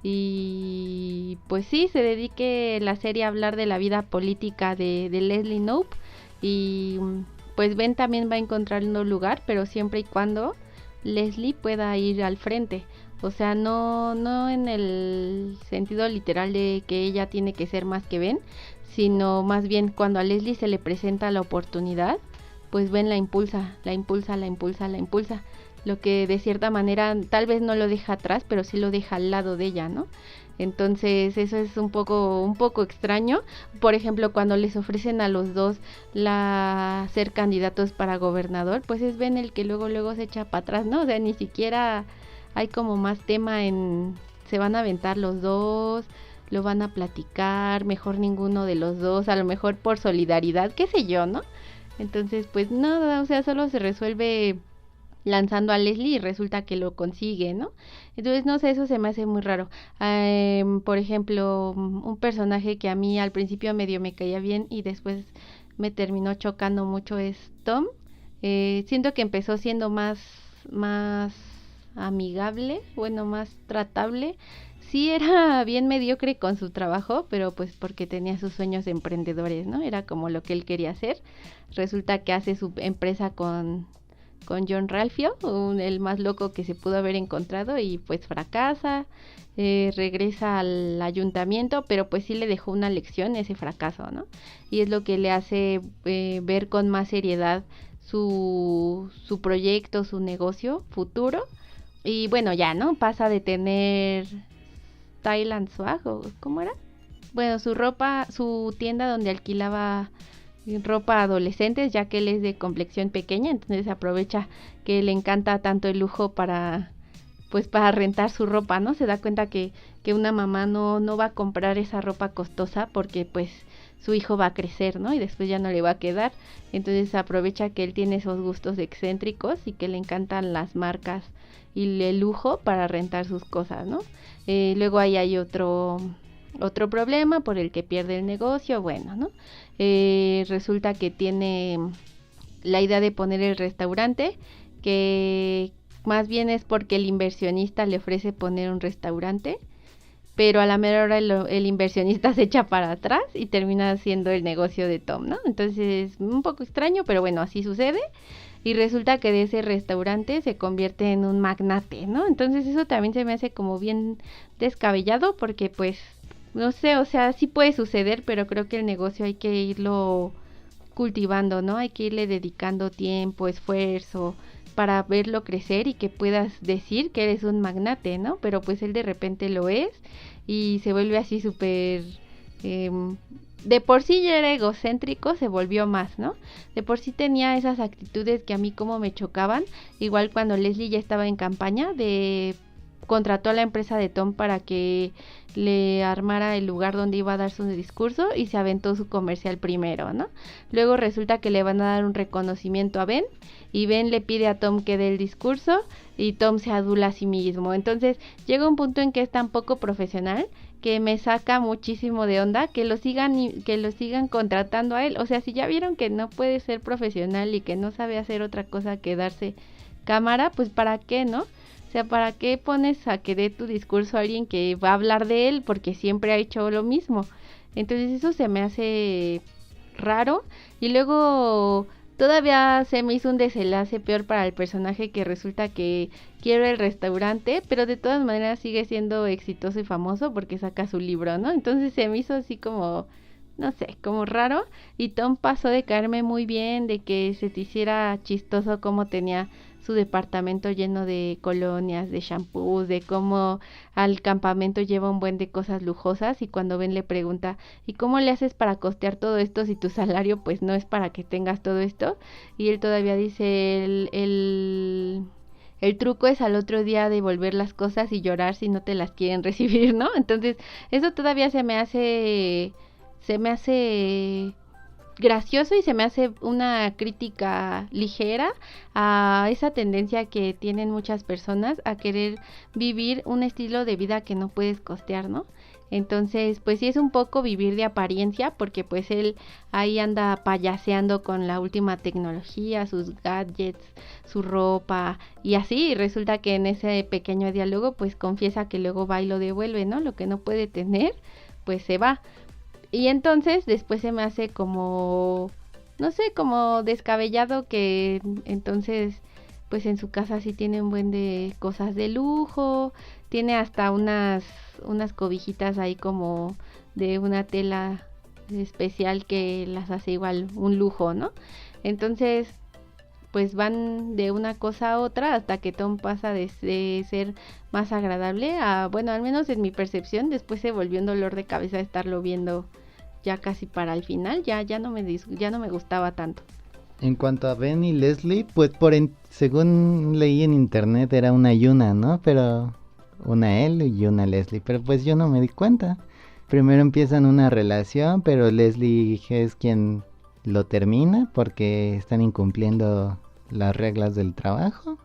Speaker 1: y pues sí, se dedique la serie a hablar de la vida política de Leslie Knope y pues Ben también va encontrando lugar, pero siempre y cuando Leslie pueda ir al frente. O sea, no en el sentido literal de que ella tiene que ser más que Ben, sino más bien cuando a Leslie se le presenta la oportunidad, pues Ben la impulsa. Lo que de cierta manera tal vez no lo deja atrás, pero sí lo deja al lado de ella, ¿no? Entonces eso es un poco extraño. Por ejemplo, cuando les ofrecen a los dos ser candidatos para gobernador, pues es Ben el que luego se echa para atrás, ¿no? O sea, ni siquiera hay como más tema se van a aventar los dos, lo van a platicar, mejor ninguno de los dos, a lo mejor por solidaridad, qué sé yo, ¿no? Entonces, pues nada, o sea, solo se resuelve lanzando a Leslie y resulta que lo consigue, ¿no? Entonces, no sé, eso se me hace muy raro. Por ejemplo, un personaje que a mí al principio medio me caía bien y después me terminó chocando mucho es Tom. Siento que empezó siendo más amigable, bueno, más tratable. Sí era bien mediocre con su trabajo, pero pues porque tenía sus sueños emprendedores, ¿no? Era como lo que él quería hacer. Resulta que hace su empresa con Gianralfio, el más loco que se pudo haber encontrado, y pues fracasa, regresa al ayuntamiento, pero pues sí le dejó una lección ese fracaso, ¿no? Y es lo que le hace ver con más seriedad su proyecto, su negocio futuro. Y bueno, ya, ¿no? Pasa de tener Thailand Swag, ¿o cómo era? Bueno, su tienda donde alquilaba ropa a adolescentes, ya que él es de complexión pequeña, entonces aprovecha que le encanta tanto el lujo para rentar su ropa, ¿no? Se da cuenta que una mamá no va a comprar esa ropa costosa porque pues su hijo va a crecer, ¿no? Y después ya no le va a quedar. Entonces aprovecha que él tiene esos gustos excéntricos y que le encantan las marcas y el lujo para rentar sus cosas, ¿no? Luego ahí hay otro problema por el que pierde el negocio, bueno, ¿no? Resulta que tiene la idea de poner el restaurante, que más bien es porque el inversionista le ofrece poner un restaurante, pero a la mera hora el inversionista se echa para atrás y termina siendo el negocio de Tom, ¿no? Entonces, un poco extraño, pero bueno, así sucede. Y resulta que de ese restaurante se convierte en un magnate, ¿no? Entonces eso también se me hace como bien descabellado porque pues, no sé, o sea, sí puede suceder, pero creo que el negocio hay que irlo cultivando, ¿no? Hay que irle dedicando tiempo, esfuerzo para verlo crecer y que puedas decir que eres un magnate, ¿no? Pero pues él de repente lo es y se vuelve así súper... de por sí ya era egocéntrico, se volvió más, ¿no? De por sí tenía esas actitudes que a mí como me chocaban, igual cuando Leslie ya estaba en campaña contrató a la empresa de Tom para que le armara el lugar donde iba a dar su discurso y se aventó su comercial primero, ¿no? Luego resulta que le van a dar un reconocimiento a Ben y Ben le pide a Tom que dé el discurso y Tom se adula a sí mismo. Entonces llega un punto en que es tan poco profesional que me saca muchísimo de onda que lo sigan contratando a él. O sea, si ya vieron que no puede ser profesional y que no sabe hacer otra cosa que darse cámara, pues ¿para qué, no? O sea, ¿para qué pones a que dé tu discurso a alguien que va a hablar de él porque siempre ha hecho lo mismo? Entonces eso se me hace raro. Y luego todavía se me hizo un desenlace peor para el personaje, que resulta que quiere el restaurante, pero de todas maneras sigue siendo exitoso y famoso porque saca su libro, ¿no? Entonces se me hizo así como, no sé, como raro. Y Tom pasó de caerme muy bien, de que se te hiciera chistoso cómo tenía su departamento lleno de colonias, de shampoos, de cómo al campamento lleva un buen de cosas lujosas, y cuando Ben le pregunta, ¿y cómo le haces para costear todo esto si tu salario pues no es para que tengas todo esto? Y él todavía dice, el truco es al otro día devolver las cosas y llorar si no te las quieren recibir, ¿no? Entonces, eso todavía se me hace gracioso y se me hace una crítica ligera a esa tendencia que tienen muchas personas a querer vivir un estilo de vida que no puedes costear, ¿no? Entonces, pues sí es un poco vivir de apariencia, porque pues él ahí anda payaseando con la última tecnología, sus gadgets, su ropa y así, y resulta que en ese pequeño diálogo pues confiesa que luego va y lo devuelve, ¿no? Lo que no puede tener, pues se va. Y entonces después se me hace como, no sé, como descabellado que entonces pues en su casa sí tiene un buen de cosas de lujo, tiene hasta unas cobijitas ahí como de una tela especial que las hace igual un lujo, ¿no? Entonces pues van de una cosa a otra hasta que Tom pasa de ser más agradable a, bueno, al menos en mi percepción, después se volvió un dolor de cabeza estarlo viendo ya casi para el final, ya no me gustaba tanto.
Speaker 2: En cuanto a Ben y Leslie, pues según leí en internet era una y una, ¿no? Pero una él y una Leslie, pero pues yo no me di cuenta. Primero empiezan una relación, pero Leslie es quien lo termina porque están incumpliendo las reglas del trabajo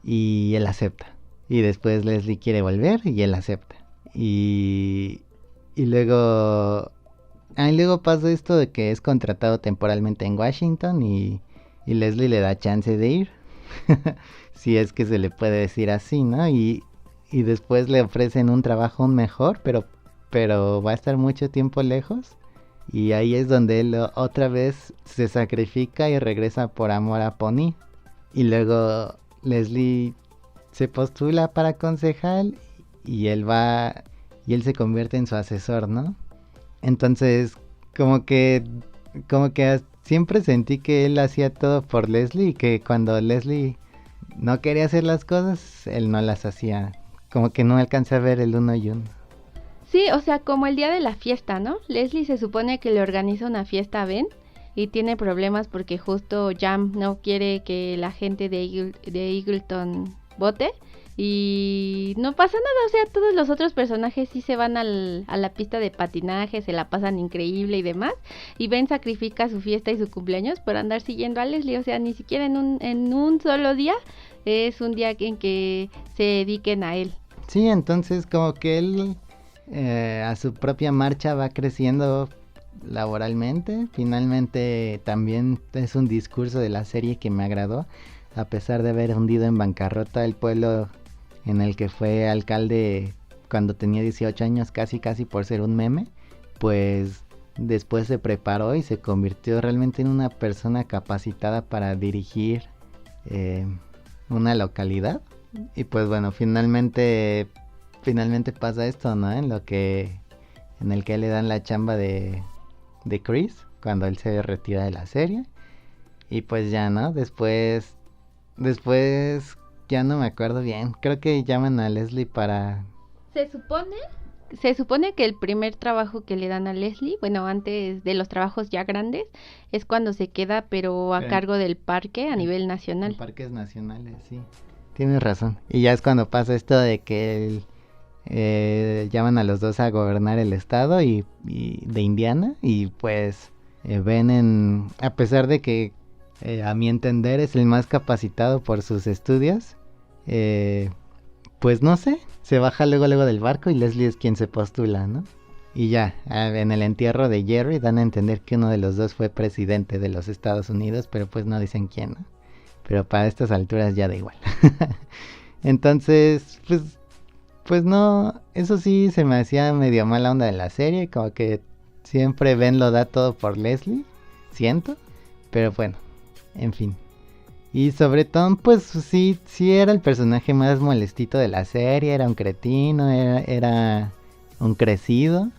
Speaker 2: y él acepta. Y después Leslie quiere volver y él acepta. Y luego pasa esto de que es contratado temporalmente en Washington y Leslie le da chance de ir. Si es que se le puede decir así, ¿no? Y después le ofrecen un trabajo mejor, pero va a estar mucho tiempo lejos. Y ahí es donde él otra vez se sacrifica y regresa por amor a Pony. Y luego Leslie se postula para concejal y él se convierte en su asesor, ¿no? Entonces, como que siempre sentí que él hacía todo por Leslie y que cuando Leslie no quería hacer las cosas, él no las hacía. Como que no alcancé a ver el uno y uno.
Speaker 1: Sí, o sea, como el día de la fiesta, ¿no? Leslie se supone que le organiza una fiesta a Ben y tiene problemas porque justo Jam no quiere que la gente de Eagleton vote. y no pasa nada, o sea, todos los otros personajes sí se van a la pista de patinaje, se la pasan increíble y demás, y Ben sacrifica su fiesta y su cumpleaños por andar siguiendo a Leslie, o sea, ni siquiera en un solo día es un día en que se dediquen a él.
Speaker 2: Sí, entonces como que él a su propia marcha va creciendo laboralmente. Finalmente también es un discurso de la serie que me agradó, a pesar de haber hundido en bancarrota el pueblo en el que fue alcalde cuando tenía 18 años, casi por ser un meme, pues después se preparó y se convirtió realmente en una persona capacitada para dirigir eh, una localidad. Y pues bueno, finalmente pasa esto, ¿no? En el que le dan la chamba de Chris cuando él se retira de la serie. Y pues ya, ¿no? Después ya no me acuerdo bien. Creo que llaman a Leslie para...
Speaker 1: Se supone que el primer trabajo que le dan a Leslie, bueno, antes de los trabajos ya grandes, es cuando se queda, pero a cargo del parque a nivel nacional.
Speaker 2: Parques nacionales, sí. Tienes razón. Y ya es cuando pasa esto de que llaman a los dos a gobernar el estado y de Indiana. Y pues a pesar de que a mi entender es el más capacitado por sus estudios, pues no sé, se baja luego del barco y Leslie es quien se postula, ¿no? Y ya, en el entierro de Jerry dan a entender que uno de los dos fue presidente de los Estados Unidos, pero pues no dicen quién, ¿no? Pero para estas alturas ya da igual. Entonces, pues no, eso sí se me hacía medio mala onda de la serie, como que siempre Ben lo da todo por Leslie, siento, pero bueno, en fin. Y sobre todo, pues sí era el personaje más molestito de la serie, era un cretino, era un crecido.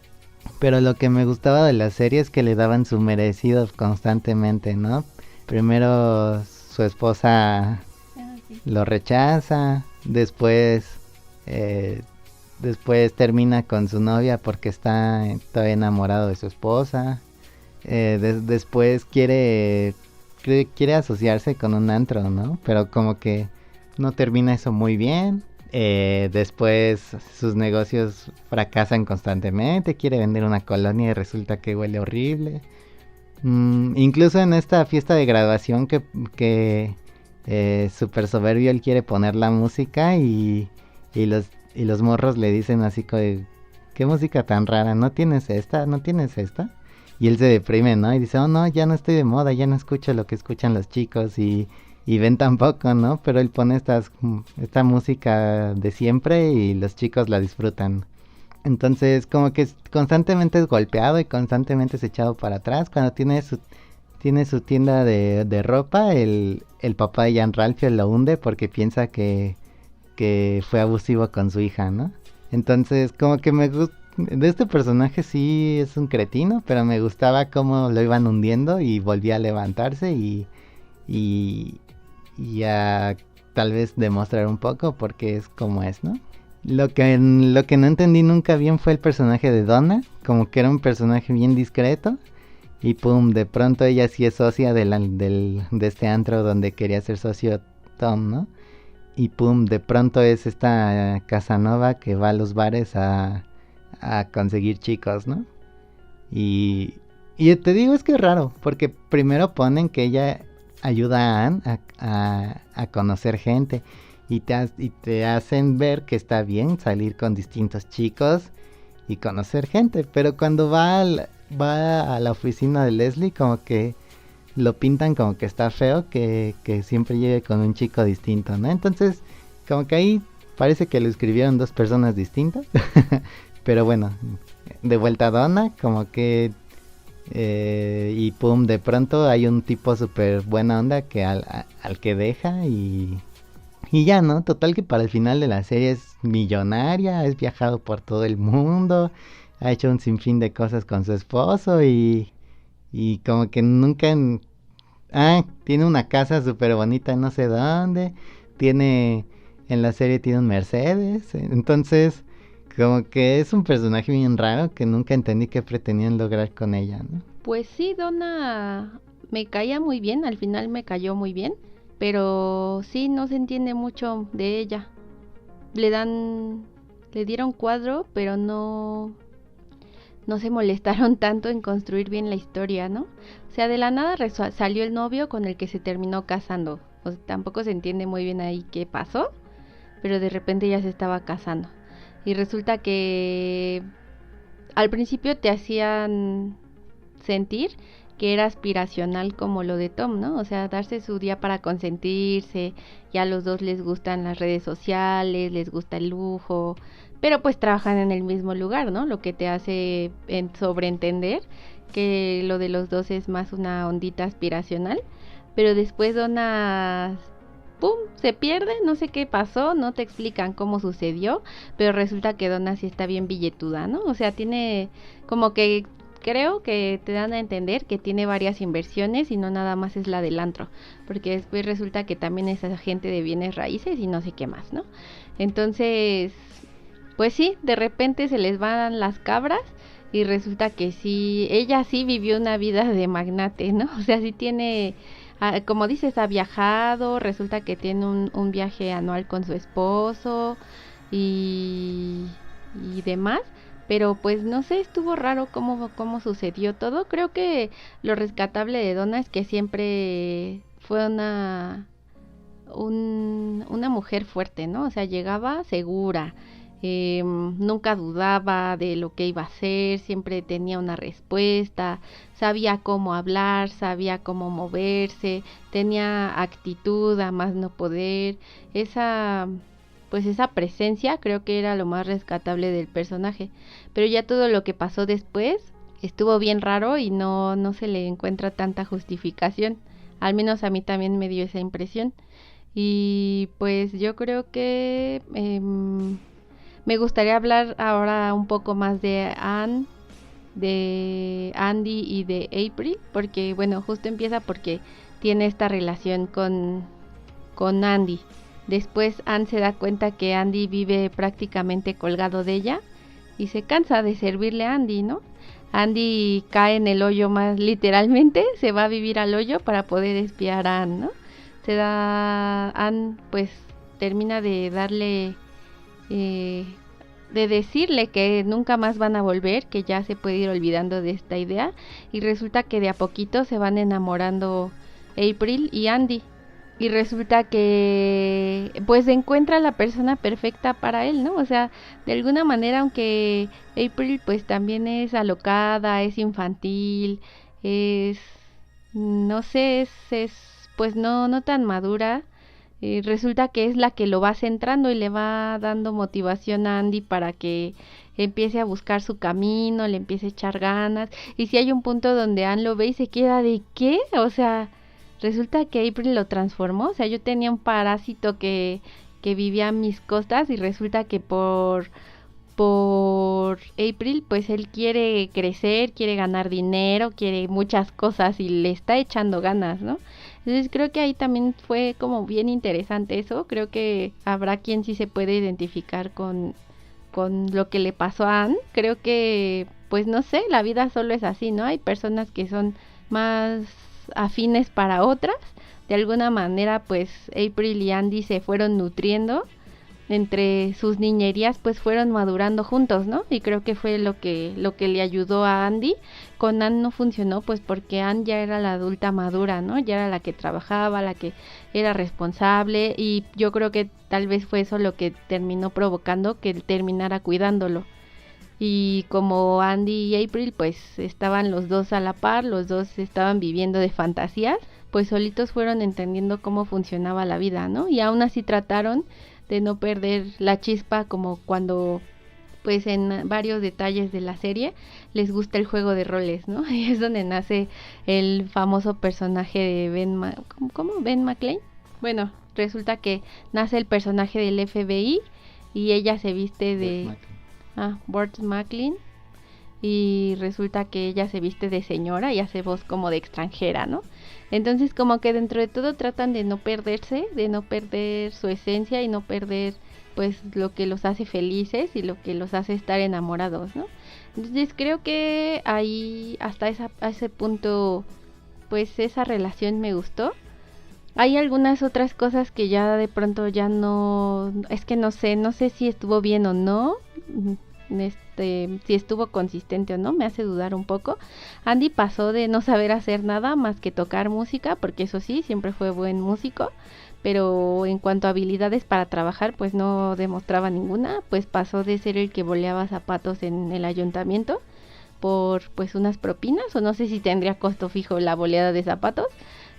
Speaker 2: Pero lo que me gustaba de la serie es que le daban su merecido constantemente, ¿no? Primero su esposa lo rechaza, después termina con su novia porque está todavía enamorado de su esposa. Después quiere asociarse con un antro, ¿no? Pero como que no termina eso muy bien. Después sus negocios fracasan constantemente, quiere vender una colonia y resulta que huele horrible. Incluso en esta fiesta de graduación que súper soberbio él quiere poner la música y los morros le dicen así como, ¿qué música tan rara? ¿No tienes esta? ¿No tienes esta? Y él se deprime, ¿no? Y dice, oh no, ya no estoy de moda, ya no escucho lo que escuchan los chicos y Ben tampoco, ¿no? Pero él pone esta música de siempre y los chicos la disfrutan. Entonces como que constantemente es golpeado y constantemente es echado para atrás. Cuando tiene su tienda de ropa, el papá de Jean Ralphio lo hunde porque piensa que fue abusivo con su hija, ¿no? Entonces como que me gusta, de este personaje sí es un cretino, pero me gustaba cómo lo iban hundiendo y volvía a levantarse y a tal vez demostrar un poco porque es como es, ¿no? Lo que no entendí nunca bien fue el personaje de Donna, como que era un personaje bien discreto y pum, de pronto ella sí es socia de este antro donde quería ser socio Tom, ¿no? Y pum, de pronto es esta Casanova que va a los bares a conseguir chicos, ¿no? Y te digo, es que es raro, porque primero ponen que ella ayuda a Anne a conocer gente y te hacen ver que está bien salir con distintos chicos y conocer gente, pero cuando va a la oficina de Leslie como que lo pintan como que está feo que siempre llegue con un chico distinto, ¿no? Entonces como que ahí parece que lo escribieron dos personas distintas. Pero bueno, de vuelta a Donna, como que y pum, de pronto hay un tipo súper buena onda que al que deja y ya, ¿no? Total que para el final de la serie es millonaria, es viajado por todo el mundo, ha hecho un sinfín de cosas con su esposo y como que nunca... tiene una casa súper bonita en no sé dónde, en la serie tiene un Mercedes, entonces... Como que es un personaje bien raro que nunca entendí qué pretendían lograr con ella, ¿no?
Speaker 1: Pues sí, Donna me caía muy bien, al final me cayó muy bien, pero sí, no se entiende mucho de ella. le dieron cuadro, pero no se molestaron tanto en construir bien la historia, ¿no? O sea, de la nada salió el novio con el que se terminó casando. O sea, tampoco se entiende muy bien ahí qué pasó, pero de repente ya se estaba casando. Y resulta que al principio te hacían sentir que era aspiracional como lo de Tom, ¿no? O sea, darse su día para consentirse, ya a los dos les gustan las redes sociales, les gusta el lujo, pero pues trabajan en el mismo lugar, ¿no? Lo que te hace sobreentender que lo de los dos es más una ondita aspiracional, pero después Donna, ¡pum!, se pierde, no sé qué pasó, no te explican cómo sucedió, pero resulta que Donna sí está bien billetuda, ¿no? O sea, tiene como que creo que te dan a entender que tiene varias inversiones y no nada más es la del antro, porque después resulta que también es agente de bienes raíces y no sé qué más, ¿no? Entonces, pues sí, de repente se les van las cabras y resulta que sí, ella sí vivió una vida de magnate, ¿no? O sea, sí tiene, como dices, ha viajado, resulta que tiene un viaje anual con su esposo y demás, pero pues no sé, estuvo raro cómo sucedió todo. Creo que lo rescatable de Donna es que siempre fue una mujer fuerte, ¿no? O sea, llegaba segura, nunca dudaba de lo que iba a hacer, siempre tenía una respuesta, sabía cómo hablar, sabía cómo moverse, tenía actitud a más no poder, pues esa presencia creo que era lo más rescatable del personaje, pero ya todo lo que pasó después estuvo bien raro y no se le encuentra tanta justificación, al menos a mí también me dio esa impresión. Y pues yo creo que me gustaría hablar ahora un poco más de Anne, de Andy y de April, porque bueno, justo empieza porque tiene esta relación con Andy. Después Anne se da cuenta que Andy vive prácticamente colgado de ella y se cansa de servirle a Andy, ¿no? Andy cae en el hoyo más literalmente, se va a vivir al hoyo para poder espiar a Anne, ¿no? Anne pues termina de darle, de decirle que nunca más van a volver, que ya se puede ir olvidando de esta idea, y resulta que de a poquito se van enamorando April y Andy, y resulta que pues encuentra la persona perfecta para él, ¿no? O sea, de alguna manera, aunque April pues también es alocada, es infantil, es, no sé, es pues no tan madura, resulta que es la que lo va centrando y le va dando motivación a Andy para que empiece a buscar su camino, le empiece a echar ganas, y si hay un punto donde Anne lo ve y se queda de ¿qué? O sea, resulta que April lo transformó, o sea, yo tenía un parásito que vivía a mis costas y resulta que por April, pues él quiere crecer, quiere ganar dinero, quiere muchas cosas y le está echando ganas, ¿no? Entonces creo que ahí también fue como bien interesante eso, creo que habrá quien sí se puede identificar con lo que le pasó a Anne, creo que, pues no sé, la vida solo es así, ¿no? Hay personas que son más afines para otras, de alguna manera pues April y Andy se fueron nutriendo entre sus niñerías, pues fueron madurando juntos, ¿no? Y creo que fue lo que le ayudó a Andy. Con Anne no funcionó, pues porque Anne ya era la adulta madura, ¿no? Ya era la que trabajaba, la que era responsable, y yo creo que tal vez fue eso lo que terminó provocando que él terminara cuidándolo. Y como Andy y April pues estaban los dos a la par, los dos estaban viviendo de fantasías, pues solitos fueron entendiendo cómo funcionaba la vida, ¿no? Y aún así trataron de no perder la chispa, como cuando pues en varios detalles de la serie les gusta el juego de roles, ¿no? Y es donde nace el famoso personaje de ¿cómo? ¿Ben McLean? Bueno, resulta que nace el personaje del FBI y ella se viste de Burt McLean, y resulta que ella se viste de señora y hace voz como de extranjera, ¿no? Entonces como que dentro de todo tratan de no perderse, de no perder su esencia y no perder pues lo que los hace felices y lo que los hace estar enamorados, ¿no? Entonces creo que ahí hasta ese punto pues esa relación me gustó. Hay algunas otras cosas que ya de pronto ya no, es que no sé si estuvo bien o no, si estuvo consistente o no, me hace dudar un poco. Andy pasó de no saber hacer nada más que tocar música, porque eso sí, siempre fue buen músico, pero en cuanto a habilidades para trabajar, pues no demostraba ninguna, pues pasó de ser el que boleaba zapatos en el ayuntamiento por pues unas propinas, o no sé si tendría costo fijo la boleada de zapatos,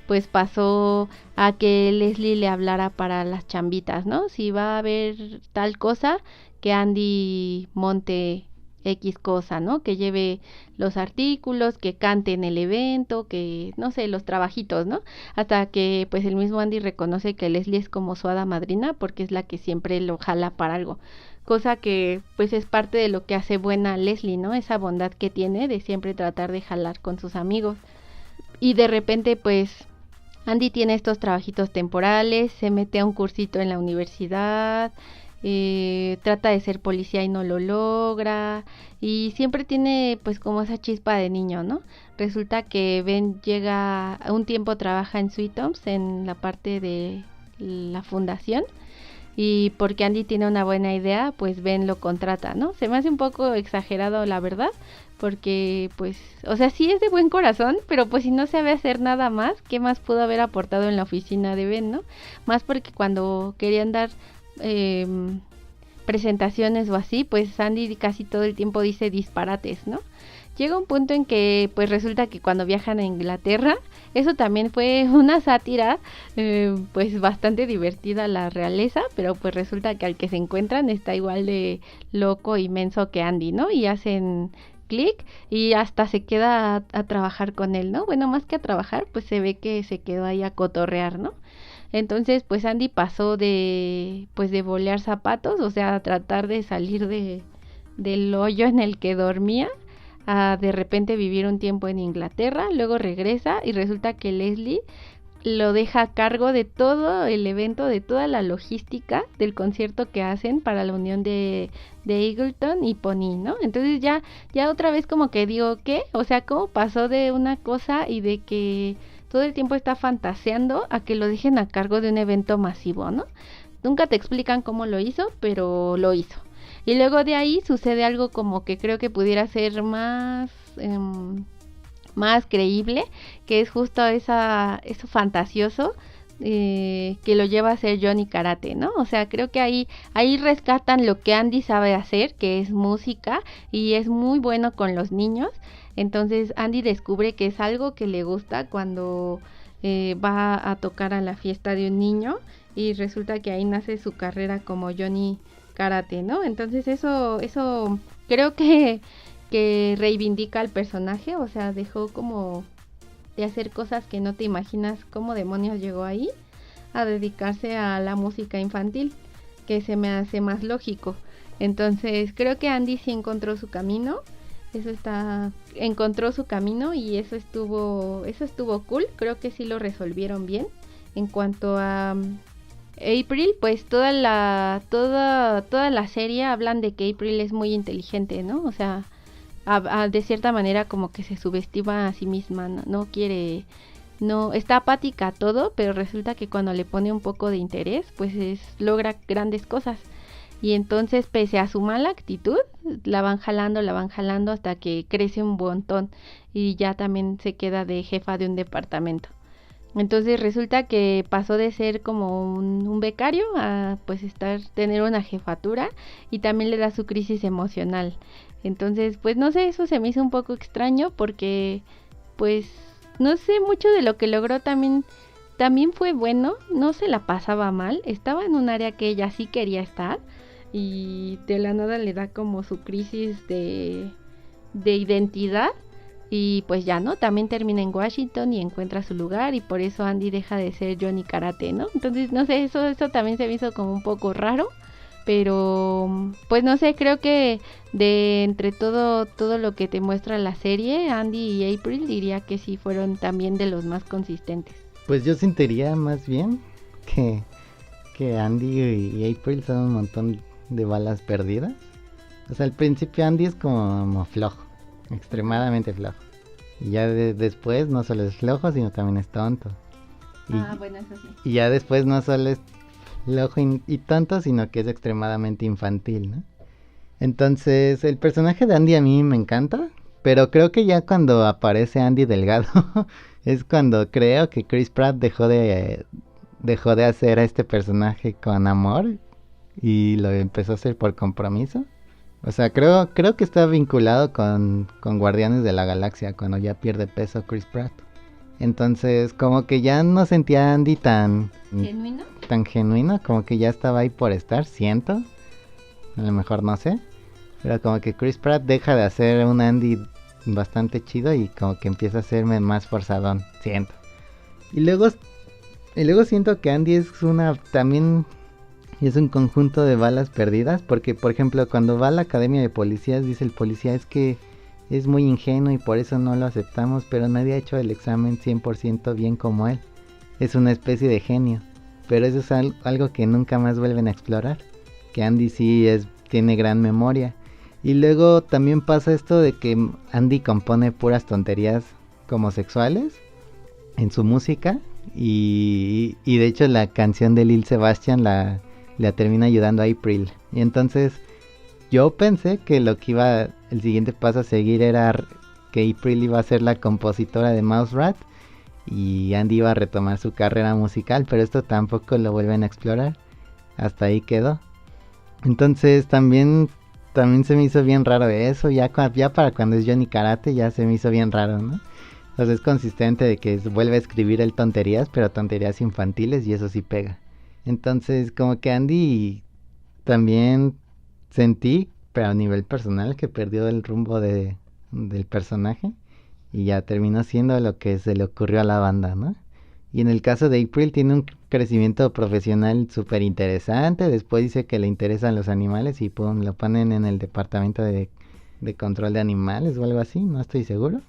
Speaker 1: pues pasó a que Leslie le hablara para las chambitas, ¿no? Si va a haber tal cosa, que Andy monte X cosa, ¿no? Que lleve los artículos, que cante en el evento, que no sé, los trabajitos, ¿no? Hasta que pues el mismo Andy reconoce que Leslie es como su hada madrina porque es la que siempre lo jala para algo. Cosa que pues es parte de lo que hace buena a Leslie, ¿no? Esa bondad que tiene de siempre tratar de jalar con sus amigos. Y de repente pues Andy tiene estos trabajitos temporales, se mete a un cursito en la universidad, trata de ser policía y no lo logra, y siempre tiene pues como esa chispa de niño, ¿no? Resulta que Ben llega, a un tiempo trabaja en Sweet Homes, en la parte de la fundación, y porque Andy tiene una buena idea, pues Ben lo contrata, ¿no? Se me hace un poco exagerado, la verdad, porque pues, o sea, sí es de buen corazón, pero pues si no sabe hacer nada más, ¿qué más pudo haber aportado en la oficina de Ben, no? Más porque cuando querían dar eh, presentaciones o así, pues Andy casi todo el tiempo dice disparates, ¿no? Llega un punto en que pues resulta que cuando viajan a Inglaterra, eso también fue una sátira pues bastante divertida a la realeza, pero pues resulta que al que se encuentran está igual de loco y menso que Andy, ¿no? Y hacen clic y hasta se queda a trabajar con él, ¿no? Bueno, más que a trabajar, pues se ve que se quedó ahí a cotorrear, ¿no? Entonces, pues Andy pasó de pues de bolear zapatos, o sea, a tratar de salir del hoyo en el que dormía, a de repente vivir un tiempo en Inglaterra, luego regresa y resulta que Leslie lo deja a cargo de todo el evento, de toda la logística del concierto que hacen para la unión de Eagleton y Pony, ¿no? Entonces ya otra vez como que digo, ¿qué? O sea, ¿cómo pasó de una cosa y de que todo el tiempo está fantaseando a que lo dejen a cargo de un evento masivo, ¿no? Nunca te explican cómo lo hizo, pero lo hizo. Y luego de ahí sucede algo como que creo que pudiera ser más creíble, que es justo eso fantasioso que lo lleva a hacer Johnny Karate, ¿no? O sea, creo que ahí rescatan lo que Andy sabe hacer, que es música, y es muy bueno con los niños. Entonces Andy descubre que es algo que le gusta cuando va a tocar a la fiesta de un niño, y resulta que ahí nace su carrera como Johnny Karate, ¿no? Entonces eso creo que reivindica al personaje, o sea, dejó como de hacer cosas que no te imaginas cómo demonios llegó ahí a dedicarse a la música infantil, que se me hace más lógico. Entonces creo que Andy sí encontró su camino, encontró su camino, y eso estuvo cool. Creo que sí lo resolvieron bien. En cuanto a April, pues toda la serie hablan de que April es muy inteligente, ¿no? O sea, de cierta manera como que se subestima a sí misma, no quiere, no está apática a todo, pero resulta que cuando le pone un poco de interés, pues logra grandes cosas. Y entonces, pese a su mala actitud, la van jalando hasta que crece un montón y ya también se queda de jefa de un departamento. Entonces resulta que pasó de ser como un becario a pues tener una jefatura, y también le da su crisis emocional. Entonces, pues no sé, eso se me hizo un poco extraño porque pues no sé, mucho de lo que logró también fue bueno, no se la pasaba mal, estaba en un área que ella sí quería estar, y de la nada le da como su crisis de identidad. Y pues ya, ¿no? También termina en Washington y encuentra su lugar, y por eso Andy deja de ser Johnny Karate, ¿no? Entonces, no sé, eso también se me hizo como un poco raro, pero pues no sé, creo que de entre todo lo que te muestra la serie, Andy y April diría que sí fueron también de los más consistentes.
Speaker 2: Pues yo sentiría más bien que Andy y April son un montón de balas perdidas. O sea, al principio Andy es como flojo, extremadamente flojo. Y ya después no solo es flojo, sino también es tonto.
Speaker 1: Ah, bueno, eso sí.
Speaker 2: Y ya después no solo es loco y tonto, sino que es extremadamente infantil, ¿no? Entonces, el personaje de Andy a mí me encanta, pero creo que ya cuando aparece Andy Delgado es cuando creo que Chris Pratt dejó de hacer a este personaje con amor y lo empezó a hacer por compromiso. O sea, creo que está vinculado con Guardianes de la Galaxia, cuando ya pierde peso Chris Pratt. Entonces, como que ya no sentía a Andy
Speaker 1: ¿Genuino?
Speaker 2: tan genuino, como que ya estaba ahí por estar, siento. A lo mejor no sé. Pero como que Chris Pratt deja de hacer un Andy bastante chido y como que empieza a hacerme más forzadón, siento. Y luego siento que Andy también es un conjunto de balas perdidas, porque por ejemplo cuando va a la academia de policías dice el policía es que es muy ingenuo y por eso no lo aceptamos, pero nadie ha hecho el examen 100% bien como él. Es una especie de genio, pero eso es algo que nunca más vuelven a explorar, que Andy sí tiene gran memoria. Y luego también pasa esto de que Andy compone puras tonterías como sexuales en su música y de hecho la canción de Lil Sebastian la termina ayudando a April. Y entonces yo pensé que el siguiente paso a seguir era que April iba a ser la compositora de Mouse Rat y Andy iba a retomar su carrera musical, pero esto tampoco lo vuelven a explorar. Hasta ahí quedó. Entonces también se me hizo bien raro eso, ya para cuando es Johnny Karate ya se me hizo bien raro, ¿no? O sea, es consistente de que vuelve a escribir el tonterías, pero tonterías infantiles y eso sí pega. Entonces como que Andy también sentí, pero a nivel personal, que perdió el rumbo del personaje y ya terminó siendo lo que se le ocurrió a la banda, ¿no? Y en el caso de April tiene un crecimiento profesional súper interesante. Después dice que le interesan los animales y pum, lo ponen en el departamento de control de animales o algo así, no estoy seguro.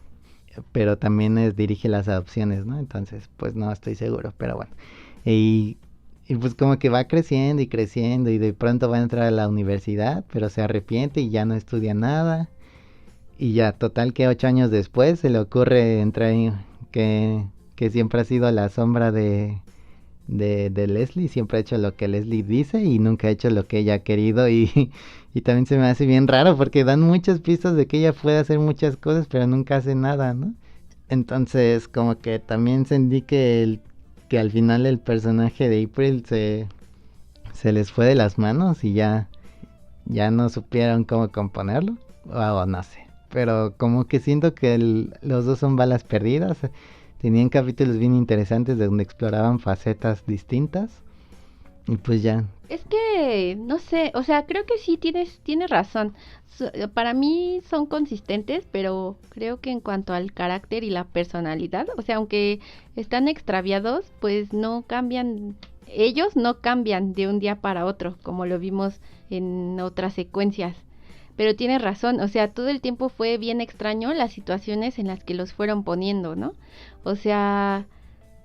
Speaker 2: Pero también dirige las adopciones, ¿no? Entonces, pues no estoy seguro, pero bueno. Y pues como que va creciendo y creciendo y de pronto va a entrar a la universidad, pero se arrepiente y ya no estudia nada. Y ya, total que 8 años después se le ocurre entrar que siempre ha sido la sombra de Leslie, siempre ha hecho lo que Leslie dice y nunca ha hecho lo que ella ha querido y también se me hace bien raro porque dan muchas pistas de que ella puede hacer muchas cosas pero nunca hace nada, ¿no? Entonces como que también sentí que al final el personaje de April se les fue de las manos y ya no supieron cómo componerlo o no sé, pero como que siento que los dos son balas perdidas. Tenían capítulos bien interesantes de donde exploraban facetas distintas. Y pues ya.
Speaker 1: Es que, no sé, o sea, creo que sí tienes razón. Para mí son consistentes, pero creo que en cuanto al carácter y la personalidad, o sea, aunque están extraviados, pues no cambian, ellos no cambian de un día para otro, como lo vimos en otras secuencias. Pero tienes razón, o sea, todo el tiempo fue bien extraño las situaciones en las que los fueron poniendo, ¿no? O sea,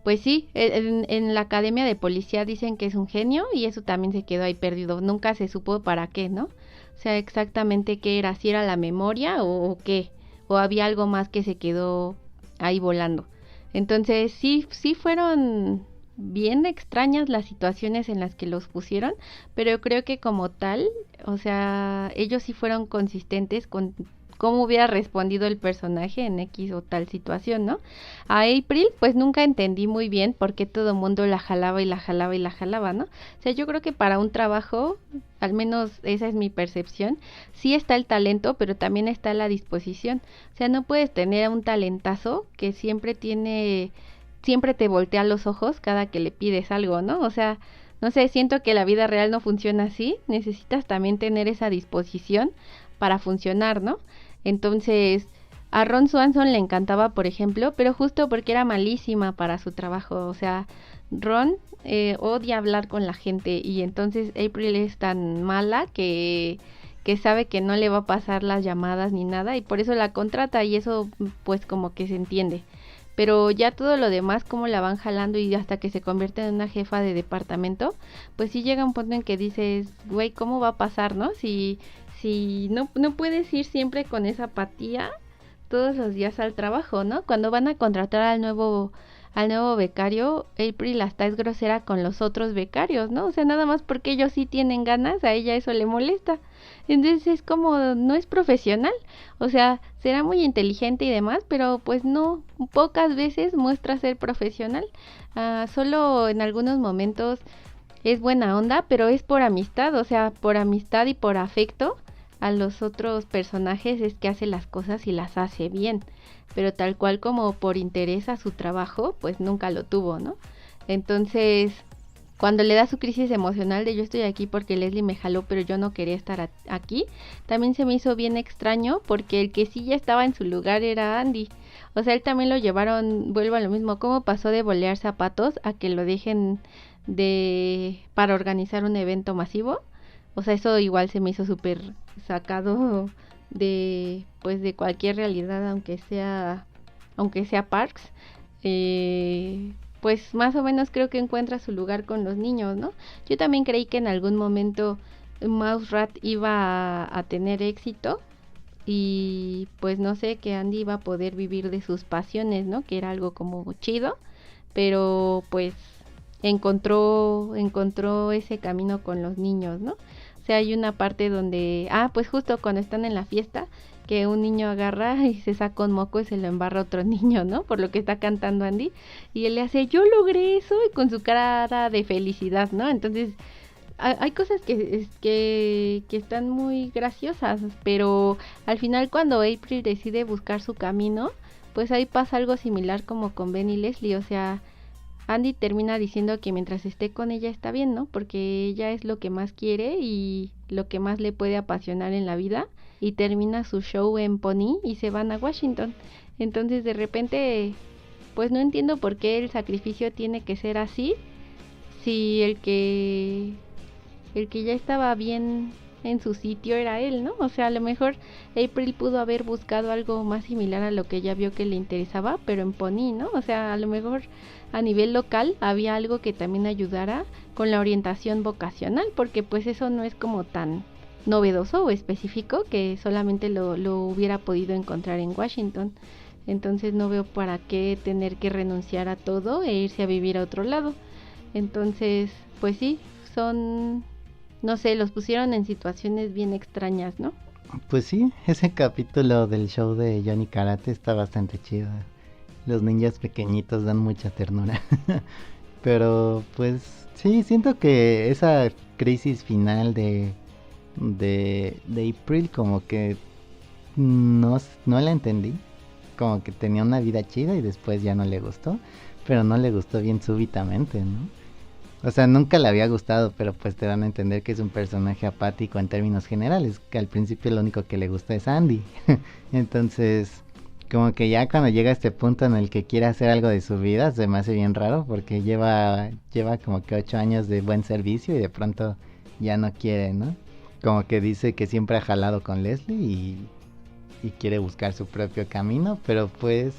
Speaker 1: pues sí, en la academia de policía dicen que es un genio y eso también se quedó ahí perdido. Nunca se supo para qué, ¿no? O sea, exactamente qué era, si era la memoria o qué, o había algo más que se quedó ahí volando. Entonces sí fueron bien extrañas las situaciones en las que los pusieron, pero yo creo que como tal, o sea, ellos sí fueron consistentes con cómo hubiera respondido el personaje en X o tal situación, ¿no? A April, pues nunca entendí muy bien por qué todo el mundo la jalaba y la jalaba y la jalaba, ¿no? O sea, yo creo que para un trabajo, al menos esa es mi percepción, sí está el talento, pero también está la disposición. O sea, no puedes tener un talentazo que siempre te voltea los ojos cada que le pides algo, ¿no? O sea, no sé, siento que la vida real no funciona así, necesitas también tener esa disposición para funcionar, ¿no? Entonces, a Ron Swanson le encantaba, por ejemplo, pero justo porque era malísima para su trabajo, o sea, Ron odia hablar con la gente y entonces April es tan mala que sabe que no le va a pasar las llamadas ni nada y por eso la contrata y eso pues como que se entiende. Pero ya todo lo demás, como la van jalando y hasta que se convierte en una jefa de departamento, pues sí llega un punto en que dices, güey, ¿cómo va a pasar, no? Si no puedes ir siempre con esa apatía todos los días al trabajo, ¿no? Cuando van a contratar al nuevo becario, April hasta es grosera con los otros becarios, ¿no? O sea, nada más porque ellos sí tienen ganas, a ella eso le molesta. Entonces es como, no es profesional, o sea, será muy inteligente y demás, pero pues no, pocas veces muestra ser profesional. Solo en algunos momentos es buena onda, pero es por amistad, o sea, por amistad y por afecto a los otros personajes es que hace las cosas y las hace bien, pero tal cual como por interés a su trabajo, pues nunca lo tuvo, ¿no? Entonces, cuando le da su crisis emocional de yo estoy aquí porque Leslie me jaló, pero yo no quería estar aquí, también se me hizo bien extraño porque el que sí ya estaba en su lugar era Andy. O sea, él también lo llevaron, vuelvo a lo mismo, cómo pasó de bolear zapatos a que lo dejen para organizar un evento masivo. O sea, eso igual se me hizo súper sacado de pues de cualquier realidad, aunque sea Parks. Pues más o menos creo que encuentra su lugar con los niños, ¿no? Yo también creí que en algún momento Mouse Rat iba a tener éxito y pues no sé, que Andy iba a poder vivir de sus pasiones, ¿no? Que era algo como chido, pero pues encontró ese camino con los niños, ¿no? O sea, hay una parte donde, pues justo cuando están en la fiesta, que un niño agarra y se saca un moco y se lo embarra a otro niño, ¿no? Por lo que está cantando Andy. Y él le hace, yo logré eso, y con su cara de felicidad, ¿no? Entonces, hay cosas que están muy graciosas, pero al final cuando April decide buscar su camino, pues ahí pasa algo similar como con Ben y Leslie, o sea, Andy termina diciendo que mientras esté con ella está bien, ¿no? Porque ella es lo que más quiere y lo que más le puede apasionar en la vida. Y termina su show en Pony y se van a Washington. Entonces de repente, pues no entiendo por qué el sacrificio tiene que ser así. Si el que ya estaba bien en su sitio era él, ¿no? O sea, a lo mejor April pudo haber buscado algo más similar a lo que ella vio que le interesaba, pero en Pony, ¿no? O sea, a lo mejor a nivel local había algo que también ayudara con la orientación vocacional, porque pues eso no es como tan novedoso o específico que solamente lo hubiera podido encontrar en Washington. Entonces no veo para qué tener que renunciar a todo e irse a vivir a otro lado. Entonces, pues sí, no sé, los pusieron en situaciones bien extrañas, ¿no?
Speaker 2: Pues sí, ese capítulo del show de Johnny Karate está bastante chido. Los ninjas pequeñitos dan mucha ternura. Pero pues sí, siento que esa crisis final de April como que no la entendí. Como que tenía una vida chida y después ya no le gustó. Pero no le gustó bien súbitamente, ¿no? O sea, nunca le había gustado, pero pues te dan a entender que es un personaje apático en términos generales, que al principio lo único que le gusta es Andy. Entonces, como que ya cuando llega a este punto en el que quiere hacer algo de su vida, se me hace bien raro porque lleva como que 8 años de buen servicio y de pronto ya no quiere, ¿no? Como que dice que siempre ha jalado con Leslie y quiere buscar su propio camino, pero pues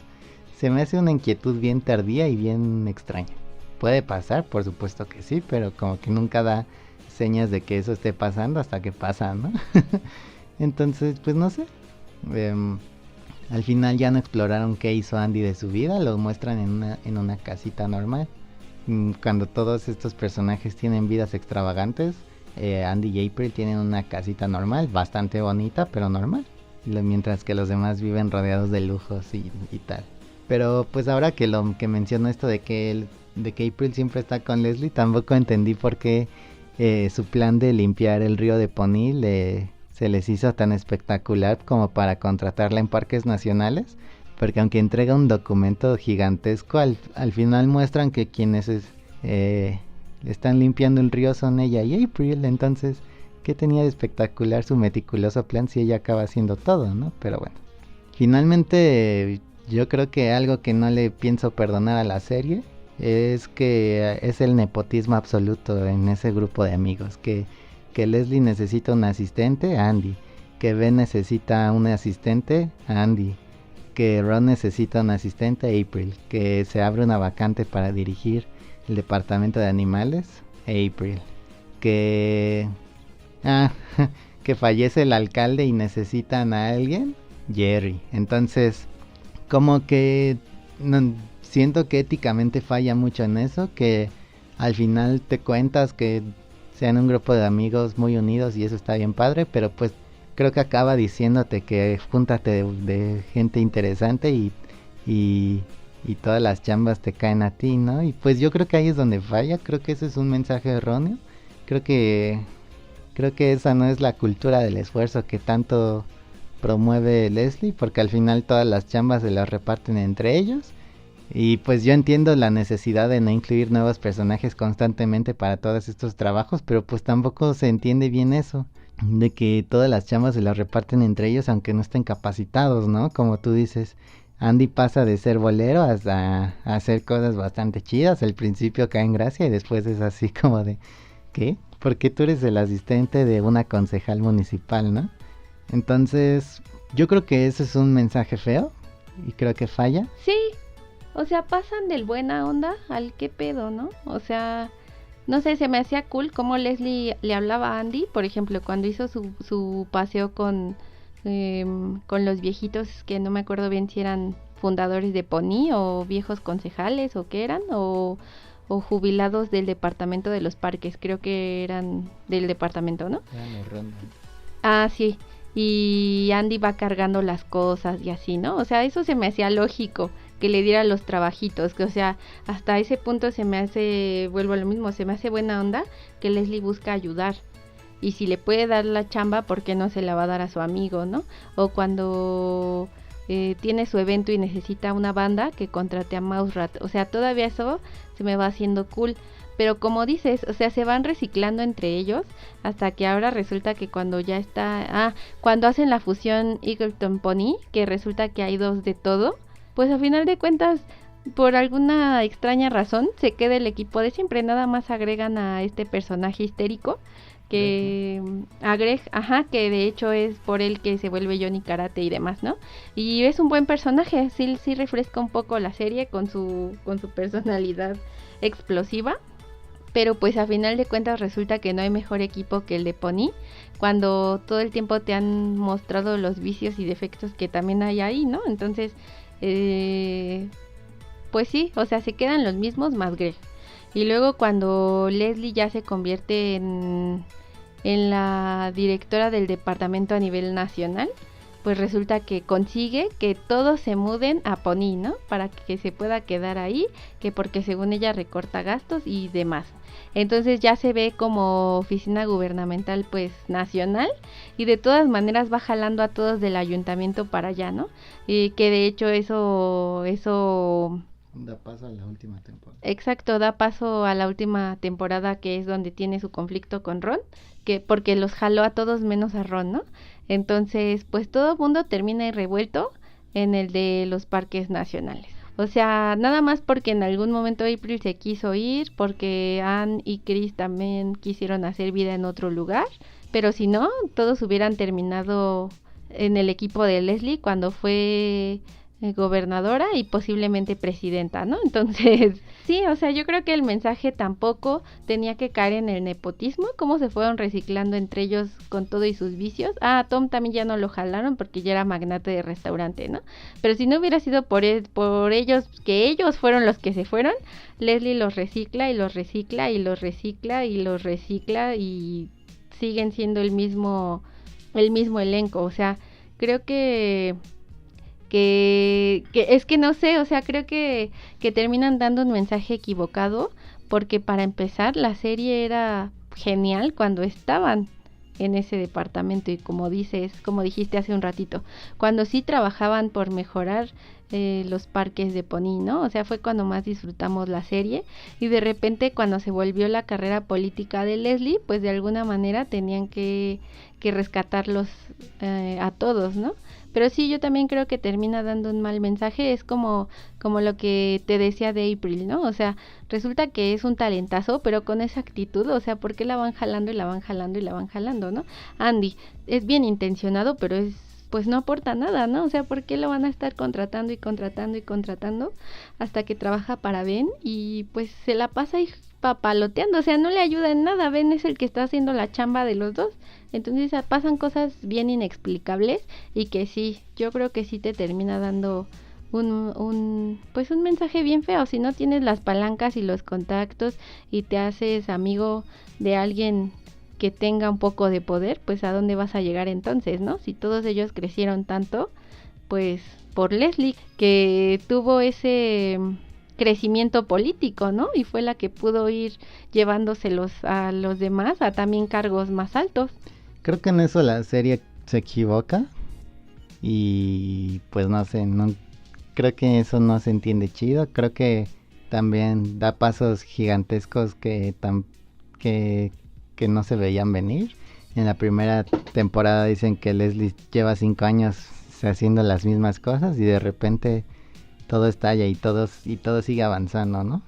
Speaker 2: se me hace una inquietud bien tardía y bien extraña. Puede pasar, por supuesto que sí, pero como que nunca da señas de que eso esté pasando hasta que pasa, ¿no? Entonces, pues no sé. Al final ya no exploraron qué hizo Andy de su vida, lo muestran en una casita normal. Cuando todos estos personajes tienen vidas extravagantes, Andy y April tienen una casita normal, bastante bonita, pero normal. Mientras que los demás viven rodeados de lujos y tal. Pero pues ahora que lo que mencionó esto de que April siempre está con Leslie, tampoco entendí por qué su plan de limpiar el río de Pony se les hizo tan espectacular como para contratarla en parques nacionales, porque aunque entrega un documento gigantesco, al final muestran que quienes están limpiando el río son ella y April. Entonces, ¿qué tenía de espectacular su meticuloso plan si ella acaba haciendo todo, ¿no? Pero bueno, finalmente yo creo que algo que no le pienso perdonar a la serie es que es el nepotismo absoluto en ese grupo de amigos, que Leslie necesita un asistente, Andy, que Ben necesita un asistente, Andy, que Ron necesita un asistente, April, que se abre una vacante para dirigir el departamento de animales, April, que que fallece el alcalde y necesitan a alguien, Jerry. Entonces, como que siento que éticamente falla mucho en eso, que al final te cuentas que sean un grupo de amigos muy unidos y eso está bien padre, pero pues creo que acaba diciéndote que júntate de gente interesante y, y todas las chambas te caen a ti, ¿no? Y pues yo creo que ahí es donde falla, creo que ese es un mensaje erróneo, creo que esa no es la cultura del esfuerzo que tanto promueve Leslie, porque al final todas las chambas se las reparten entre ellos. Y pues yo entiendo la necesidad de no incluir nuevos personajes constantemente para todos estos trabajos, pero pues tampoco se entiende bien eso, de que todas las chambas se las reparten entre ellos aunque no estén capacitados, ¿no? Como tú dices, Andy pasa de ser bolero a hacer cosas bastante chidas, al principio cae en gracia y después es así como de, ¿qué? Porque tú eres el asistente de una concejal municipal, ¿no? Entonces, yo creo que ese es un mensaje feo y creo que falla.
Speaker 1: Sí, o sea, pasan del buena onda al qué pedo, ¿no? O sea, no sé, se me hacía cool cómo Leslie le hablaba a Andy, por ejemplo, cuando hizo su paseo con los viejitos, que no me acuerdo bien si eran fundadores de Pony o viejos concejales o qué eran, o jubilados del departamento de los parques, creo que eran del departamento, ¿no? Ah, sí, y Andy va cargando las cosas y así, ¿no? O sea, eso se me hacía lógico, que le diera los trabajitos, que o sea, hasta ese punto se me hace, vuelvo a lo mismo, se me hace buena onda que Leslie busca ayudar. Y si le puede dar la chamba, ¿por qué no se la va a dar a su amigo, no? O cuando tiene su evento y necesita una banda, que contrate a Mouserat. O sea, todavía eso se me va haciendo cool. Pero como dices, o sea, se van reciclando entre ellos hasta que ahora resulta que cuando ya está... cuando hacen la fusión Eagleton Pony, que resulta que hay dos de todo, pues a final de cuentas, por alguna extraña razón, se queda el equipo de siempre. Nada más agregan a este personaje histérico que a Greg, que de hecho es por él que se vuelve Johnny Karate y demás, ¿no? Y es un buen personaje, sí refresca un poco la serie con su personalidad explosiva, pero pues a final de cuentas resulta que no hay mejor equipo que el de Pony, cuando todo el tiempo te han mostrado los vicios y defectos que también hay ahí, ¿no? Entonces, pues sí, o sea, se quedan los mismos más Greg. Y luego cuando Leslie ya se convierte en la directora del departamento a nivel nacional, pues resulta que consigue que todos se muden a Pony, ¿no? Para que se pueda quedar ahí, que porque según ella recorta gastos y demás. Entonces ya se ve como oficina gubernamental pues nacional y de todas maneras va jalando a todos del ayuntamiento para allá, ¿no? Y que de hecho eso
Speaker 2: da paso a la última temporada.
Speaker 1: Exacto, da paso a la última temporada, que es donde tiene su conflicto con Ron, que porque los jaló a todos menos a Ron, ¿no? Entonces, pues todo el mundo termina revuelto en el de los parques nacionales. O sea, nada más porque en algún momento April se quiso ir, porque Anne y Chris también quisieron hacer vida en otro lugar, pero si no, todos hubieran terminado en el equipo de Leslie cuando fue gobernadora y posiblemente presidenta, ¿no? Entonces, sí, o sea, yo creo que el mensaje tampoco tenía que caer en el nepotismo, cómo se fueron reciclando entre ellos con todo y sus vicios. Tom también ya no lo jalaron porque ya era magnate de restaurante, ¿no? Pero si no hubiera sido por ellos, que ellos fueron los que se fueron, Leslie los recicla y los recicla y los recicla y los recicla y siguen siendo el mismo elenco. O sea, creo que es que no sé, o sea, creo que terminan dando un mensaje equivocado, porque para empezar la serie era genial cuando estaban en ese departamento y como dijiste hace un ratito, cuando sí trabajaban por mejorar los parques de Pony, ¿no? O sea, fue cuando más disfrutamos la serie, y de repente cuando se volvió la carrera política de Leslie, pues de alguna manera tenían que rescatarlos a todos, ¿no? Pero sí, yo también creo que termina dando un mal mensaje. Es como lo que te decía de April, ¿no? O sea, resulta que es un talentazo, pero con esa actitud, o sea, ¿por qué la van jalando y la van jalando y la van jalando, ¿no? Andy es bien intencionado, pero pues no aporta nada, ¿no? O sea, ¿por qué lo van a estar contratando y contratando y contratando hasta que trabaja para Ben y pues se la pasa ahí papaloteando? O sea, no le ayuda en nada. Ben es el que está haciendo la chamba de los dos. Entonces pasan cosas bien inexplicables y que sí, yo creo que sí te termina dando pues un mensaje bien feo. Si no tienes las palancas y los contactos y te haces amigo de alguien que tenga un poco de poder, pues a dónde vas a llegar entonces, ¿no? Si todos ellos crecieron tanto, pues por Leslie, que tuvo ese crecimiento político, ¿no? Y fue la que pudo ir llevándoselos a los demás a también cargos más altos.
Speaker 2: Creo que en eso la serie se equivoca y pues no sé, no creo que eso no se entiende chido. Creo que también da pasos gigantescos que, que no se veían venir. En la primera temporada dicen que Leslie lleva 5 años haciendo las mismas cosas y de repente todo estalla y todo sigue avanzando, ¿no?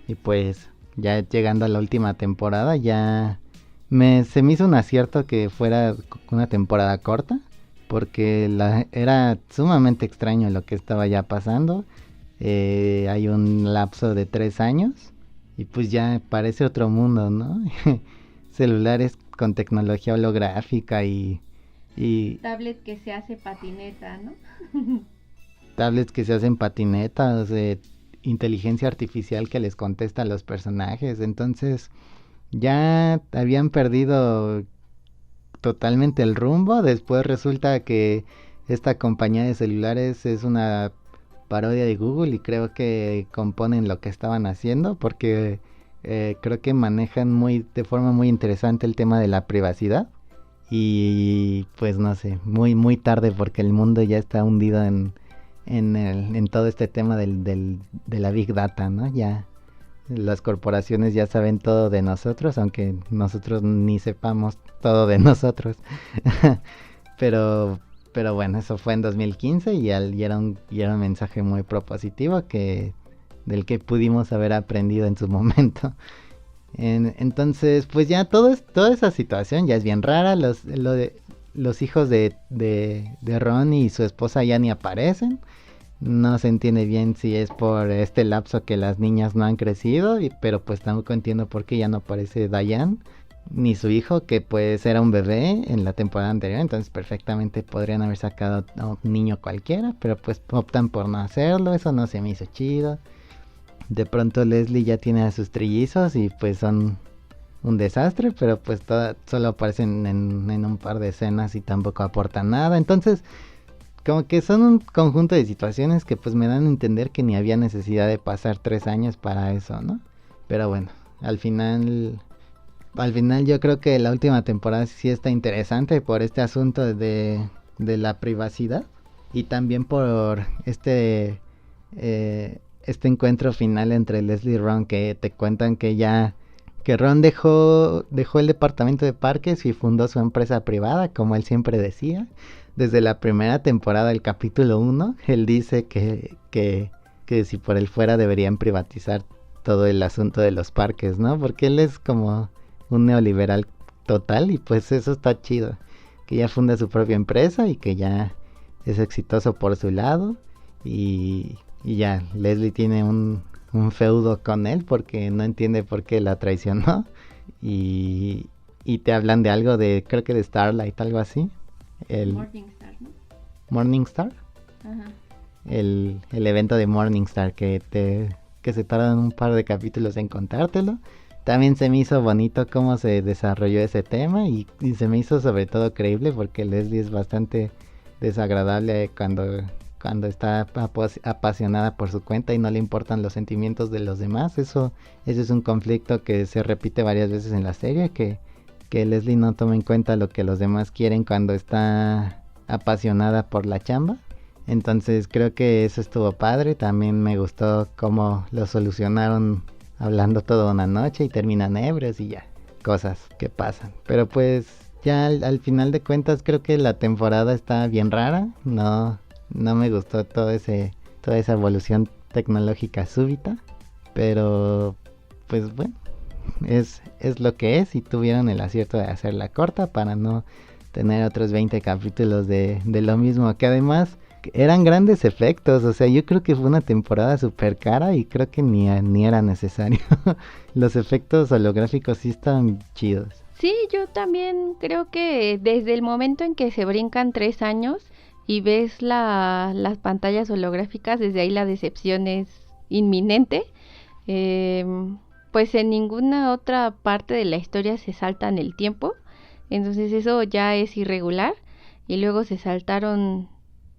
Speaker 2: Y pues ya llegando a la última temporada ya se me hizo un acierto que fuera una temporada corta porque era sumamente extraño lo que estaba ya pasando. Hay un lapso de 3 años y pues ya parece otro mundo, ¿no? Celulares con tecnología holográfica y
Speaker 1: tablet que se hace patineta, ¿no?
Speaker 2: tablets que se hacen patinetas, inteligencia artificial que les contesta a los personajes. Entonces ya habían perdido totalmente el rumbo. Después resulta que esta compañía de celulares es una parodia de Google y creo que componen lo que estaban haciendo porque creo que manejan de forma muy interesante el tema de la privacidad y pues no sé, muy tarde porque el mundo ya está hundido en todo este tema de la Big Data, ¿no? Ya las corporaciones ya saben todo de nosotros, aunque nosotros ni sepamos todo de nosotros. pero, pero bueno, eso fue en 2015 y era un mensaje muy propositivo del que pudimos haber aprendido en su momento. Entonces, pues ya toda esa situación ya es bien rara. Los hijos de Ron y su esposa ya ni aparecen. No se entiende bien si es por este lapso que las niñas no han crecido, pero pues tampoco entiendo por qué ya no aparece Diane ni su hijo, que pues era un bebé en la temporada anterior, entonces perfectamente podrían haber sacado a un niño cualquiera, pero pues optan por no hacerlo. Eso no se me hizo chido. De pronto Leslie ya tiene a sus trillizos y pues son un desastre, pero pues solo aparecen en un par de escenas y tampoco aportan nada. Entonces como que son un conjunto de situaciones que pues me dan a entender que ni había necesidad de pasar 3 años para eso, ¿no? Pero bueno, al final yo creo que la última temporada sí está interesante por este asunto de la privacidad y también por este encuentro final entre Leslie y Ron, que te cuentan que Ron dejó el departamento de parques y fundó su empresa privada, como él siempre decía. Desde la primera temporada del capítulo 1, él dice que si por él fuera deberían privatizar todo el asunto de los parques, ¿no? Porque él es como un neoliberal total y pues eso está chido. Que ya funda su propia empresa y que ya es exitoso por su lado y ya Leslie tiene un feudo con él porque no entiende por qué la traicionó y te hablan de algo creo que de Starlight, algo así.
Speaker 1: Morningstar, ¿no?
Speaker 2: Morningstar.
Speaker 1: Ajá.
Speaker 2: El evento de Morningstar que se tardan un par de capítulos en contártelo. También se me hizo bonito cómo se desarrolló ese tema y se me hizo sobre todo creíble porque Leslie es bastante desagradable cuando está apasionada por su cuenta y no le importan los sentimientos de los demás. Eso es un conflicto que se repite varias veces en la serie, que Leslie no toma en cuenta lo que los demás quieren cuando está apasionada por la chamba. Entonces creo que eso estuvo padre. También me gustó cómo lo solucionaron hablando toda una noche y terminan ebrios y ya, cosas que pasan. Pero pues ya al final de cuentas creo que la temporada está bien rara. No me gustó toda esa evolución tecnológica súbita. Pero pues bueno, es lo que es y tuvieron el acierto de hacerla corta para no tener otros 20 capítulos de lo mismo, que además eran grandes efectos. O sea, yo creo que fue una temporada súper cara y creo que ni era necesario. Los efectos holográficos sí estaban chidos.
Speaker 1: Sí, yo también creo que desde el momento en que se brincan 3 años y ves las pantallas holográficas, desde ahí la decepción es inminente. Pues en ninguna otra parte de la historia se saltan el tiempo, entonces eso ya es irregular. Y luego se saltaron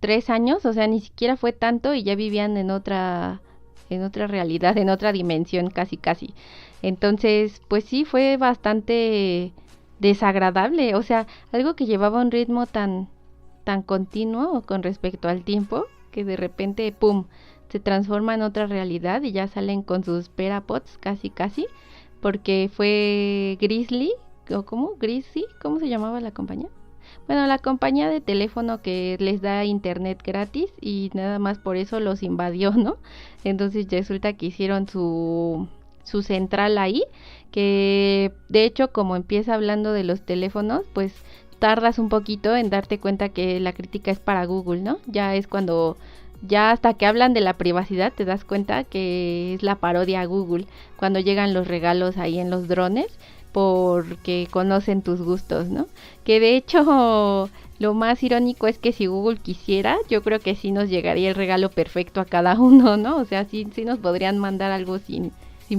Speaker 1: 3 años, o sea, ni siquiera fue tanto y ya vivían en otra realidad, en otra dimensión casi casi. Entonces, pues sí, fue bastante desagradable, o sea, algo que llevaba un ritmo tan continuo con respecto al tiempo, que de repente, pum, se transforma en otra realidad y ya salen con sus perapods casi casi, porque fue Grizzly, o ¿cómo? Grizzly, ¿cómo se llamaba la compañía? Bueno, la compañía de teléfono que les da internet gratis y nada más por eso los invadió, ¿no? Entonces resulta que hicieron su central ahí, que de hecho como empieza hablando de los teléfonos, pues tardas un poquito en darte cuenta que la crítica es para Google, ¿no? Ya es cuando, ya hasta que hablan de la privacidad te das cuenta que es la parodia a Google, cuando llegan los regalos ahí en los drones, porque conocen tus gustos, ¿no? Que de hecho lo más irónico es que si Google quisiera, yo creo que sí nos llegaría el regalo perfecto a cada uno, ¿no? O sea, sí nos podrían mandar algo sin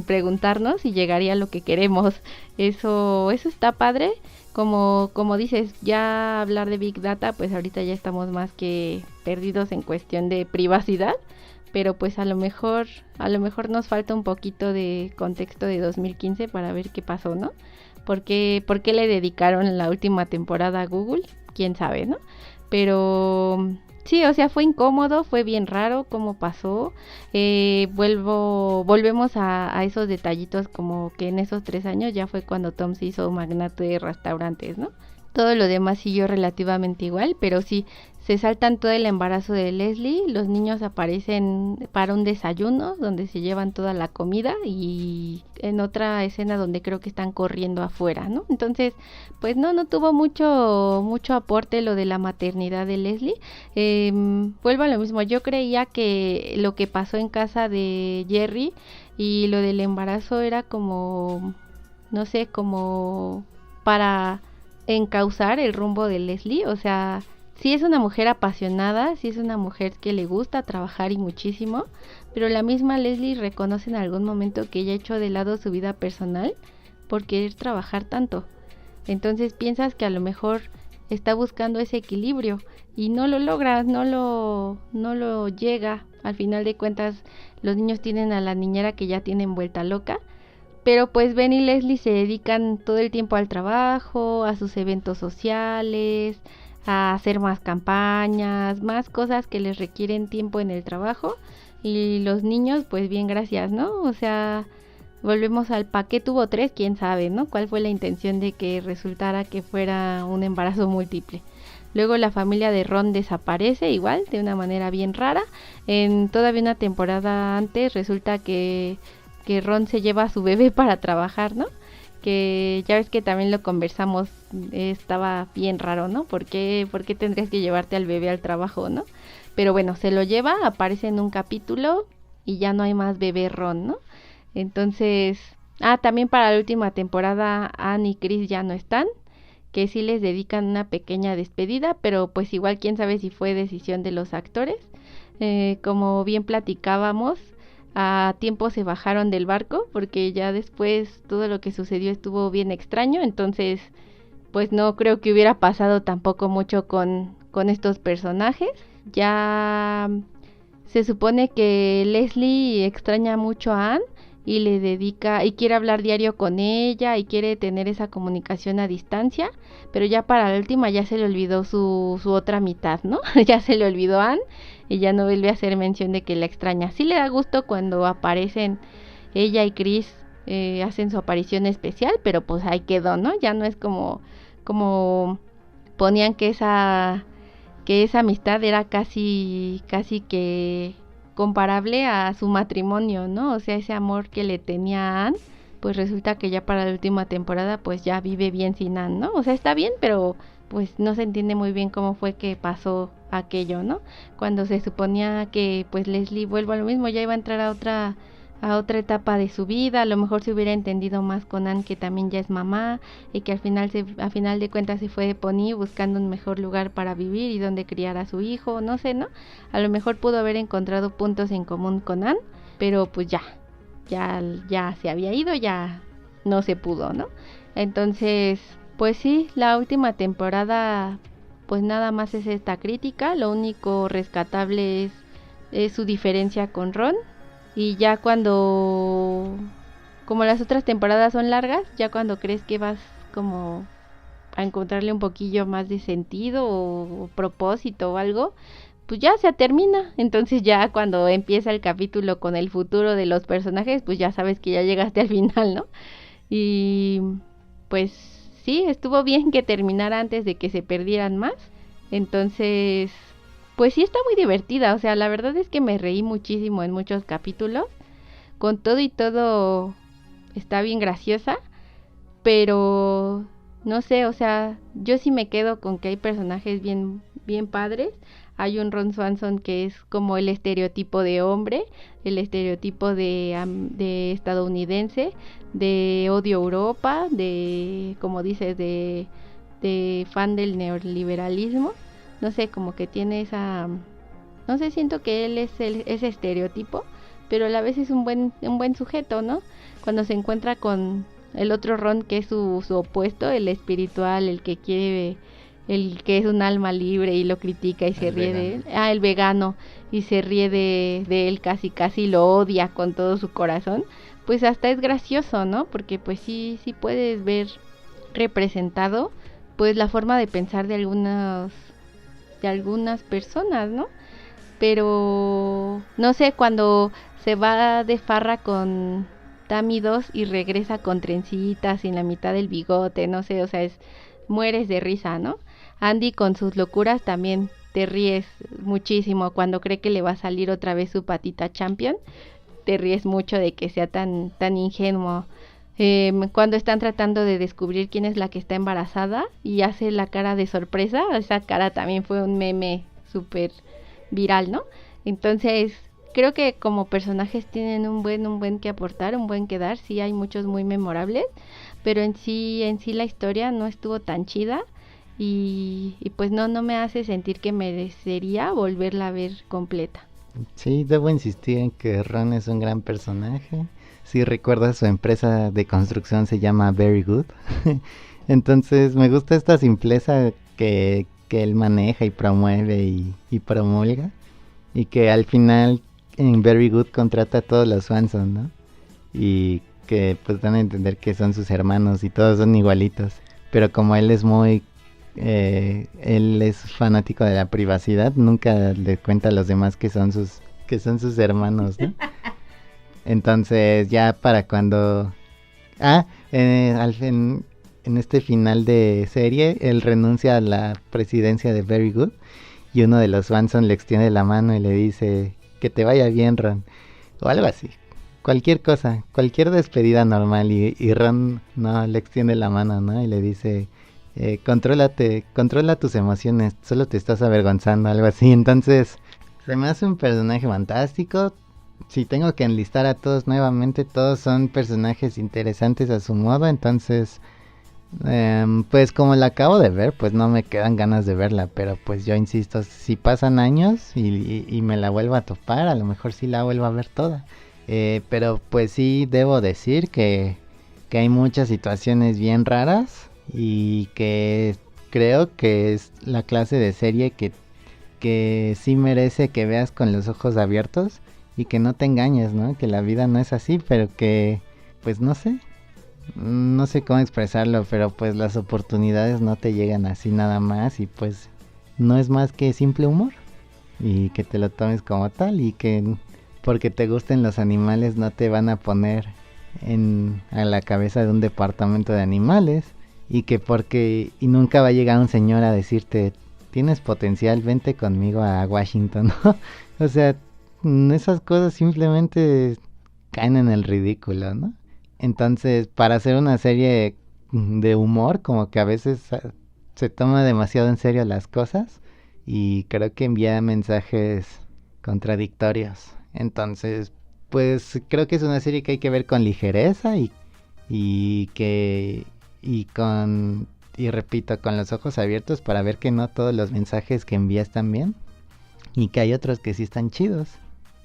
Speaker 1: preguntarnos y llegaría lo que queremos. Eso está padre. Como dices, ya hablar de Big Data, pues ahorita ya estamos más que perdidos en cuestión de privacidad, pero pues a lo mejor nos falta un poquito de contexto de 2015 para ver qué pasó, ¿no? ¿Por qué le dedicaron la última temporada a Google? Quién sabe, ¿no? Pero sí, o sea, fue incómodo, fue bien raro cómo pasó. Volvemos a esos detallitos, como que en esos 3 años ya fue cuando Tom se hizo magnate de restaurantes, ¿no? Todo lo demás siguió relativamente igual, pero sí, se saltan todo el embarazo de Leslie, los niños aparecen para un desayuno donde se llevan toda la comida y en otra escena donde creo que están corriendo afuera, ¿no? Entonces, pues no tuvo mucho aporte lo de la maternidad de Leslie. Vuelvo a lo mismo, yo creía que lo que pasó en casa de Jerry y lo del embarazo era como, no sé, como para encauzar el rumbo de Leslie, o sea, sí es una mujer apasionada, sí es una mujer que le gusta trabajar y muchísimo, pero la misma Leslie reconoce en algún momento que ella ha hecho de lado su vida personal por querer trabajar tanto. Entonces piensas que a lo mejor está buscando ese equilibrio y no lo logra, no lo llega. Al final de cuentas, los niños tienen a la niñera que ya tienen vuelta loca. Pero pues Ben y Leslie se dedican todo el tiempo al trabajo, a sus eventos sociales, a hacer más campañas, más cosas que les requieren tiempo en el trabajo. Y los niños, pues bien, gracias, ¿no? O sea, volvemos al ¿pa' qué tuvo 3? Quién sabe, ¿no? ¿Cuál fue la intención de que resultara que fuera un embarazo múltiple? Luego la familia de Ron desaparece igual, de una manera bien rara. En todavía una temporada antes resulta que Ron se lleva a su bebé para trabajar, ¿no? Que ya ves que también lo conversamos, estaba bien raro, ¿no? ¿Por qué tendrías que llevarte al bebé al trabajo, no? Pero bueno, se lo lleva, aparece en un capítulo y ya no hay más bebé Ron, ¿no? Entonces, también para la última temporada Anne y Chris ya no están, que sí les dedican una pequeña despedida, pero pues igual quién sabe si fue decisión de los actores. Como bien platicábamos, a tiempo se bajaron del barco porque ya después todo lo que sucedió estuvo bien extraño, entonces pues no creo que hubiera pasado tampoco mucho con estos personajes. Ya se supone que Leslie extraña mucho a Anne y le dedica y quiere hablar diario con ella y quiere tener esa comunicación a distancia, pero ya para la última ya se le olvidó su otra mitad, ¿no? Ya se le olvidó a Anne y ya no vuelve a hacer mención de que la extraña. Sí le da gusto cuando aparecen ella y Chris, hacen su aparición especial, pero pues ahí quedó, ¿no? Ya no es como ponían que esa amistad era casi que comparable a su matrimonio, ¿no? O sea, ese amor que le tenía a Anne, pues resulta que ya para la última temporada pues ya vive bien sin Anne, ¿no? O sea, está bien, pero pues no se entiende muy bien cómo fue que pasó aquello, ¿no? Cuando se suponía que pues Leslie, vuelvo a lo mismo, ya iba a entrar a otra etapa de su vida. A lo mejor se hubiera entendido más con Anne, que también ya es mamá y que a final de cuentas se fue de Pony buscando un mejor lugar para vivir y donde criar a su hijo, no sé, ¿no? A lo mejor pudo haber encontrado puntos en común con Anne, pero pues ya se había ido, ya no se pudo, ¿no? Entonces, pues sí, la última temporada pues nada más es esta crítica. Lo único rescatable es su diferencia con Ron. Y ya cuando, como las otras temporadas son largas, ya cuando crees que vas como a encontrarle un poquillo más de sentido o propósito o algo, pues ya se termina. Entonces ya cuando empieza el capítulo con el futuro de los personajes, pues ya sabes que ya llegaste al final, ¿no? Y pues sí, estuvo bien que terminara antes de que se perdieran más. Entonces, pues sí está muy divertida. O sea, la verdad es que me reí muchísimo en muchos capítulos. Con todo y todo está bien graciosa. Pero no sé, o sea, yo sí me quedo con que hay personajes bien padres. Hay un Ron Swanson que es como el estereotipo de hombre, el estereotipo de estadounidense, de odio a Europa, de, como dices, de fan del neoliberalismo. No sé, como que tiene esa, no sé, siento que él es ese estereotipo, pero a la vez es un buen sujeto, ¿no? Cuando se encuentra con el otro Ron, que es su opuesto, el espiritual, el que quiere, el que es un alma libre y lo critica y se ríe de él. Ah, el vegano, y se ríe de él, casi lo odia con todo su corazón. Pues hasta es gracioso, ¿no? Porque pues sí puedes ver representado pues la forma de pensar de algunas personas, ¿no? Pero no sé, cuando se va de farra con Tammy 2 y regresa con trencitas y en la mitad del bigote, no sé, o sea, mueres de risa, ¿no? Andy con sus locuras también te ríes muchísimo cuando cree que le va a salir otra vez su patita champion, te ríes mucho de que sea tan ingenuo. Cuando están tratando de descubrir quién es la que está embarazada y hace la cara de sorpresa, esa cara también fue un meme súper viral, ¿no? Entonces, creo que como personajes tienen un buen que aportar, un buen que dar. Sí hay muchos muy memorables, pero en sí la historia no estuvo tan chida y pues no me hace sentir que merecería volverla a ver completa.
Speaker 2: Sí, debo insistir en que Ron es un gran personaje. Si recuerdas, su empresa de construcción se llama Very Good. Entonces me gusta esta simpleza que él maneja y promueve y promulga. Y que al final en Very Good contrata a todos los Swanson, ¿no? Y que pues dan a entender que son sus hermanos y todos son igualitos. Pero como él es fanático de la privacidad, nunca le cuenta a los demás que son sus hermanos, ¿no? Entonces ya para cuando en este final de serie él renuncia a la presidencia de Very Good y uno de los Swanson le extiende la mano y le dice que te vaya bien, Ron, o algo así. Cualquier cosa, cualquier despedida normal y Ron no le extiende la mano, ¿no? Y le dice, controla tus emociones, solo te estás avergonzando, algo así. Entonces, se me hace un personaje fantástico. Si tengo que enlistar a todos nuevamente, todos son personajes interesantes a su modo, entonces, pues como la acabo de ver, pues no me quedan ganas de verla, pero pues yo insisto, si pasan años y me la vuelvo a topar, a lo mejor sí la vuelvo a ver toda. Pero pues sí debo decir que hay muchas situaciones bien raras y que creo que es la clase de serie que sí merece que veas con los ojos abiertos y que no te engañes, ¿no? Que la vida no es así, pero que, pues no sé cómo expresarlo, pero pues las oportunidades no te llegan así nada más y pues no es más que simple humor y que te lo tomes como tal y que porque te gusten los animales no te van a poner a la cabeza de un departamento de animales y nunca va a llegar un señor a decirte tienes potencial, vente conmigo a Washington, ¿no? O sea, esas cosas simplemente caen en el ridículo, ¿no? Entonces, para hacer una serie de humor, como que a veces se toma demasiado en serio las cosas y creo que envía mensajes contradictorios. Entonces, Pues creo que es una serie que hay que ver con ligereza y que y con y repito, con los ojos abiertos para ver que no todos los mensajes que envía están bien y que hay otros que sí están chidos.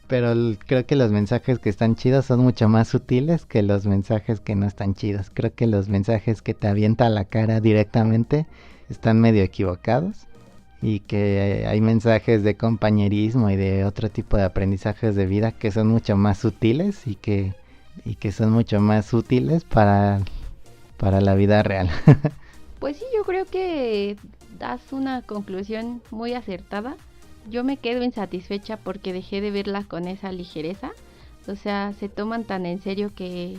Speaker 2: Pero creo que los mensajes que están chidos son mucho más sutiles que los mensajes que no están chidos. Creo que los mensajes que te avienta a la cara directamente están medio equivocados. Y que hay mensajes de compañerismo y de otro tipo de aprendizajes de vida que son mucho más sutiles y que son mucho más útiles para la vida real.
Speaker 1: Pues sí, yo creo que das una conclusión muy acertada. Yo me quedo insatisfecha porque dejé de verla con esa ligereza. O sea, se toman tan en serio que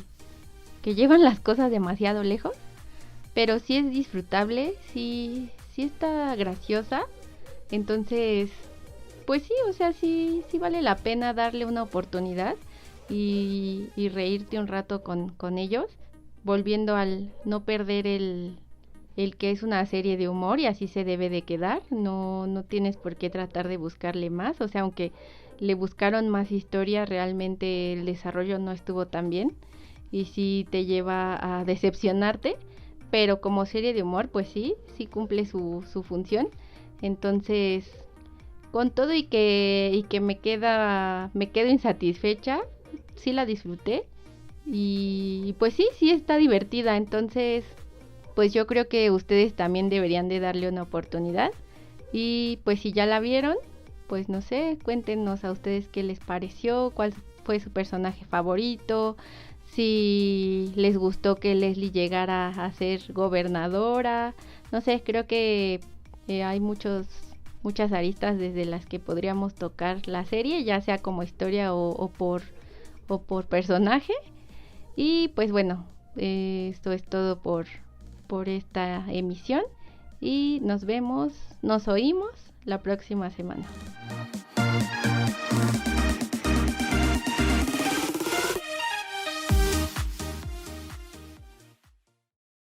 Speaker 1: llevan las cosas demasiado lejos. Pero sí es disfrutable, sí está graciosa. Entonces, pues sí, o sea, sí vale la pena darle una oportunidad y reírte un rato con ellos, volviendo al no perder el que es una serie de humor y así se debe de quedar. No tienes por qué tratar de buscarle más, o sea, aunque le buscaron más historia, realmente el desarrollo no estuvo tan bien y sí te lleva a decepcionarte, pero como serie de humor, pues sí cumple su función. Entonces, con todo y que me quedo insatisfecha, sí la disfruté y pues sí está divertida. Entonces, pues yo creo que ustedes también deberían de darle una oportunidad. Y pues si ya la vieron, pues no sé, cuéntenos a ustedes qué les pareció, cuál fue su personaje favorito, si les gustó que Leslie llegara a ser gobernadora. No sé, creo que hay muchas aristas desde las que podríamos tocar la serie, ya sea como historia o por personaje. Y pues bueno, esto es todo por esta emisión y nos oímos la próxima semana.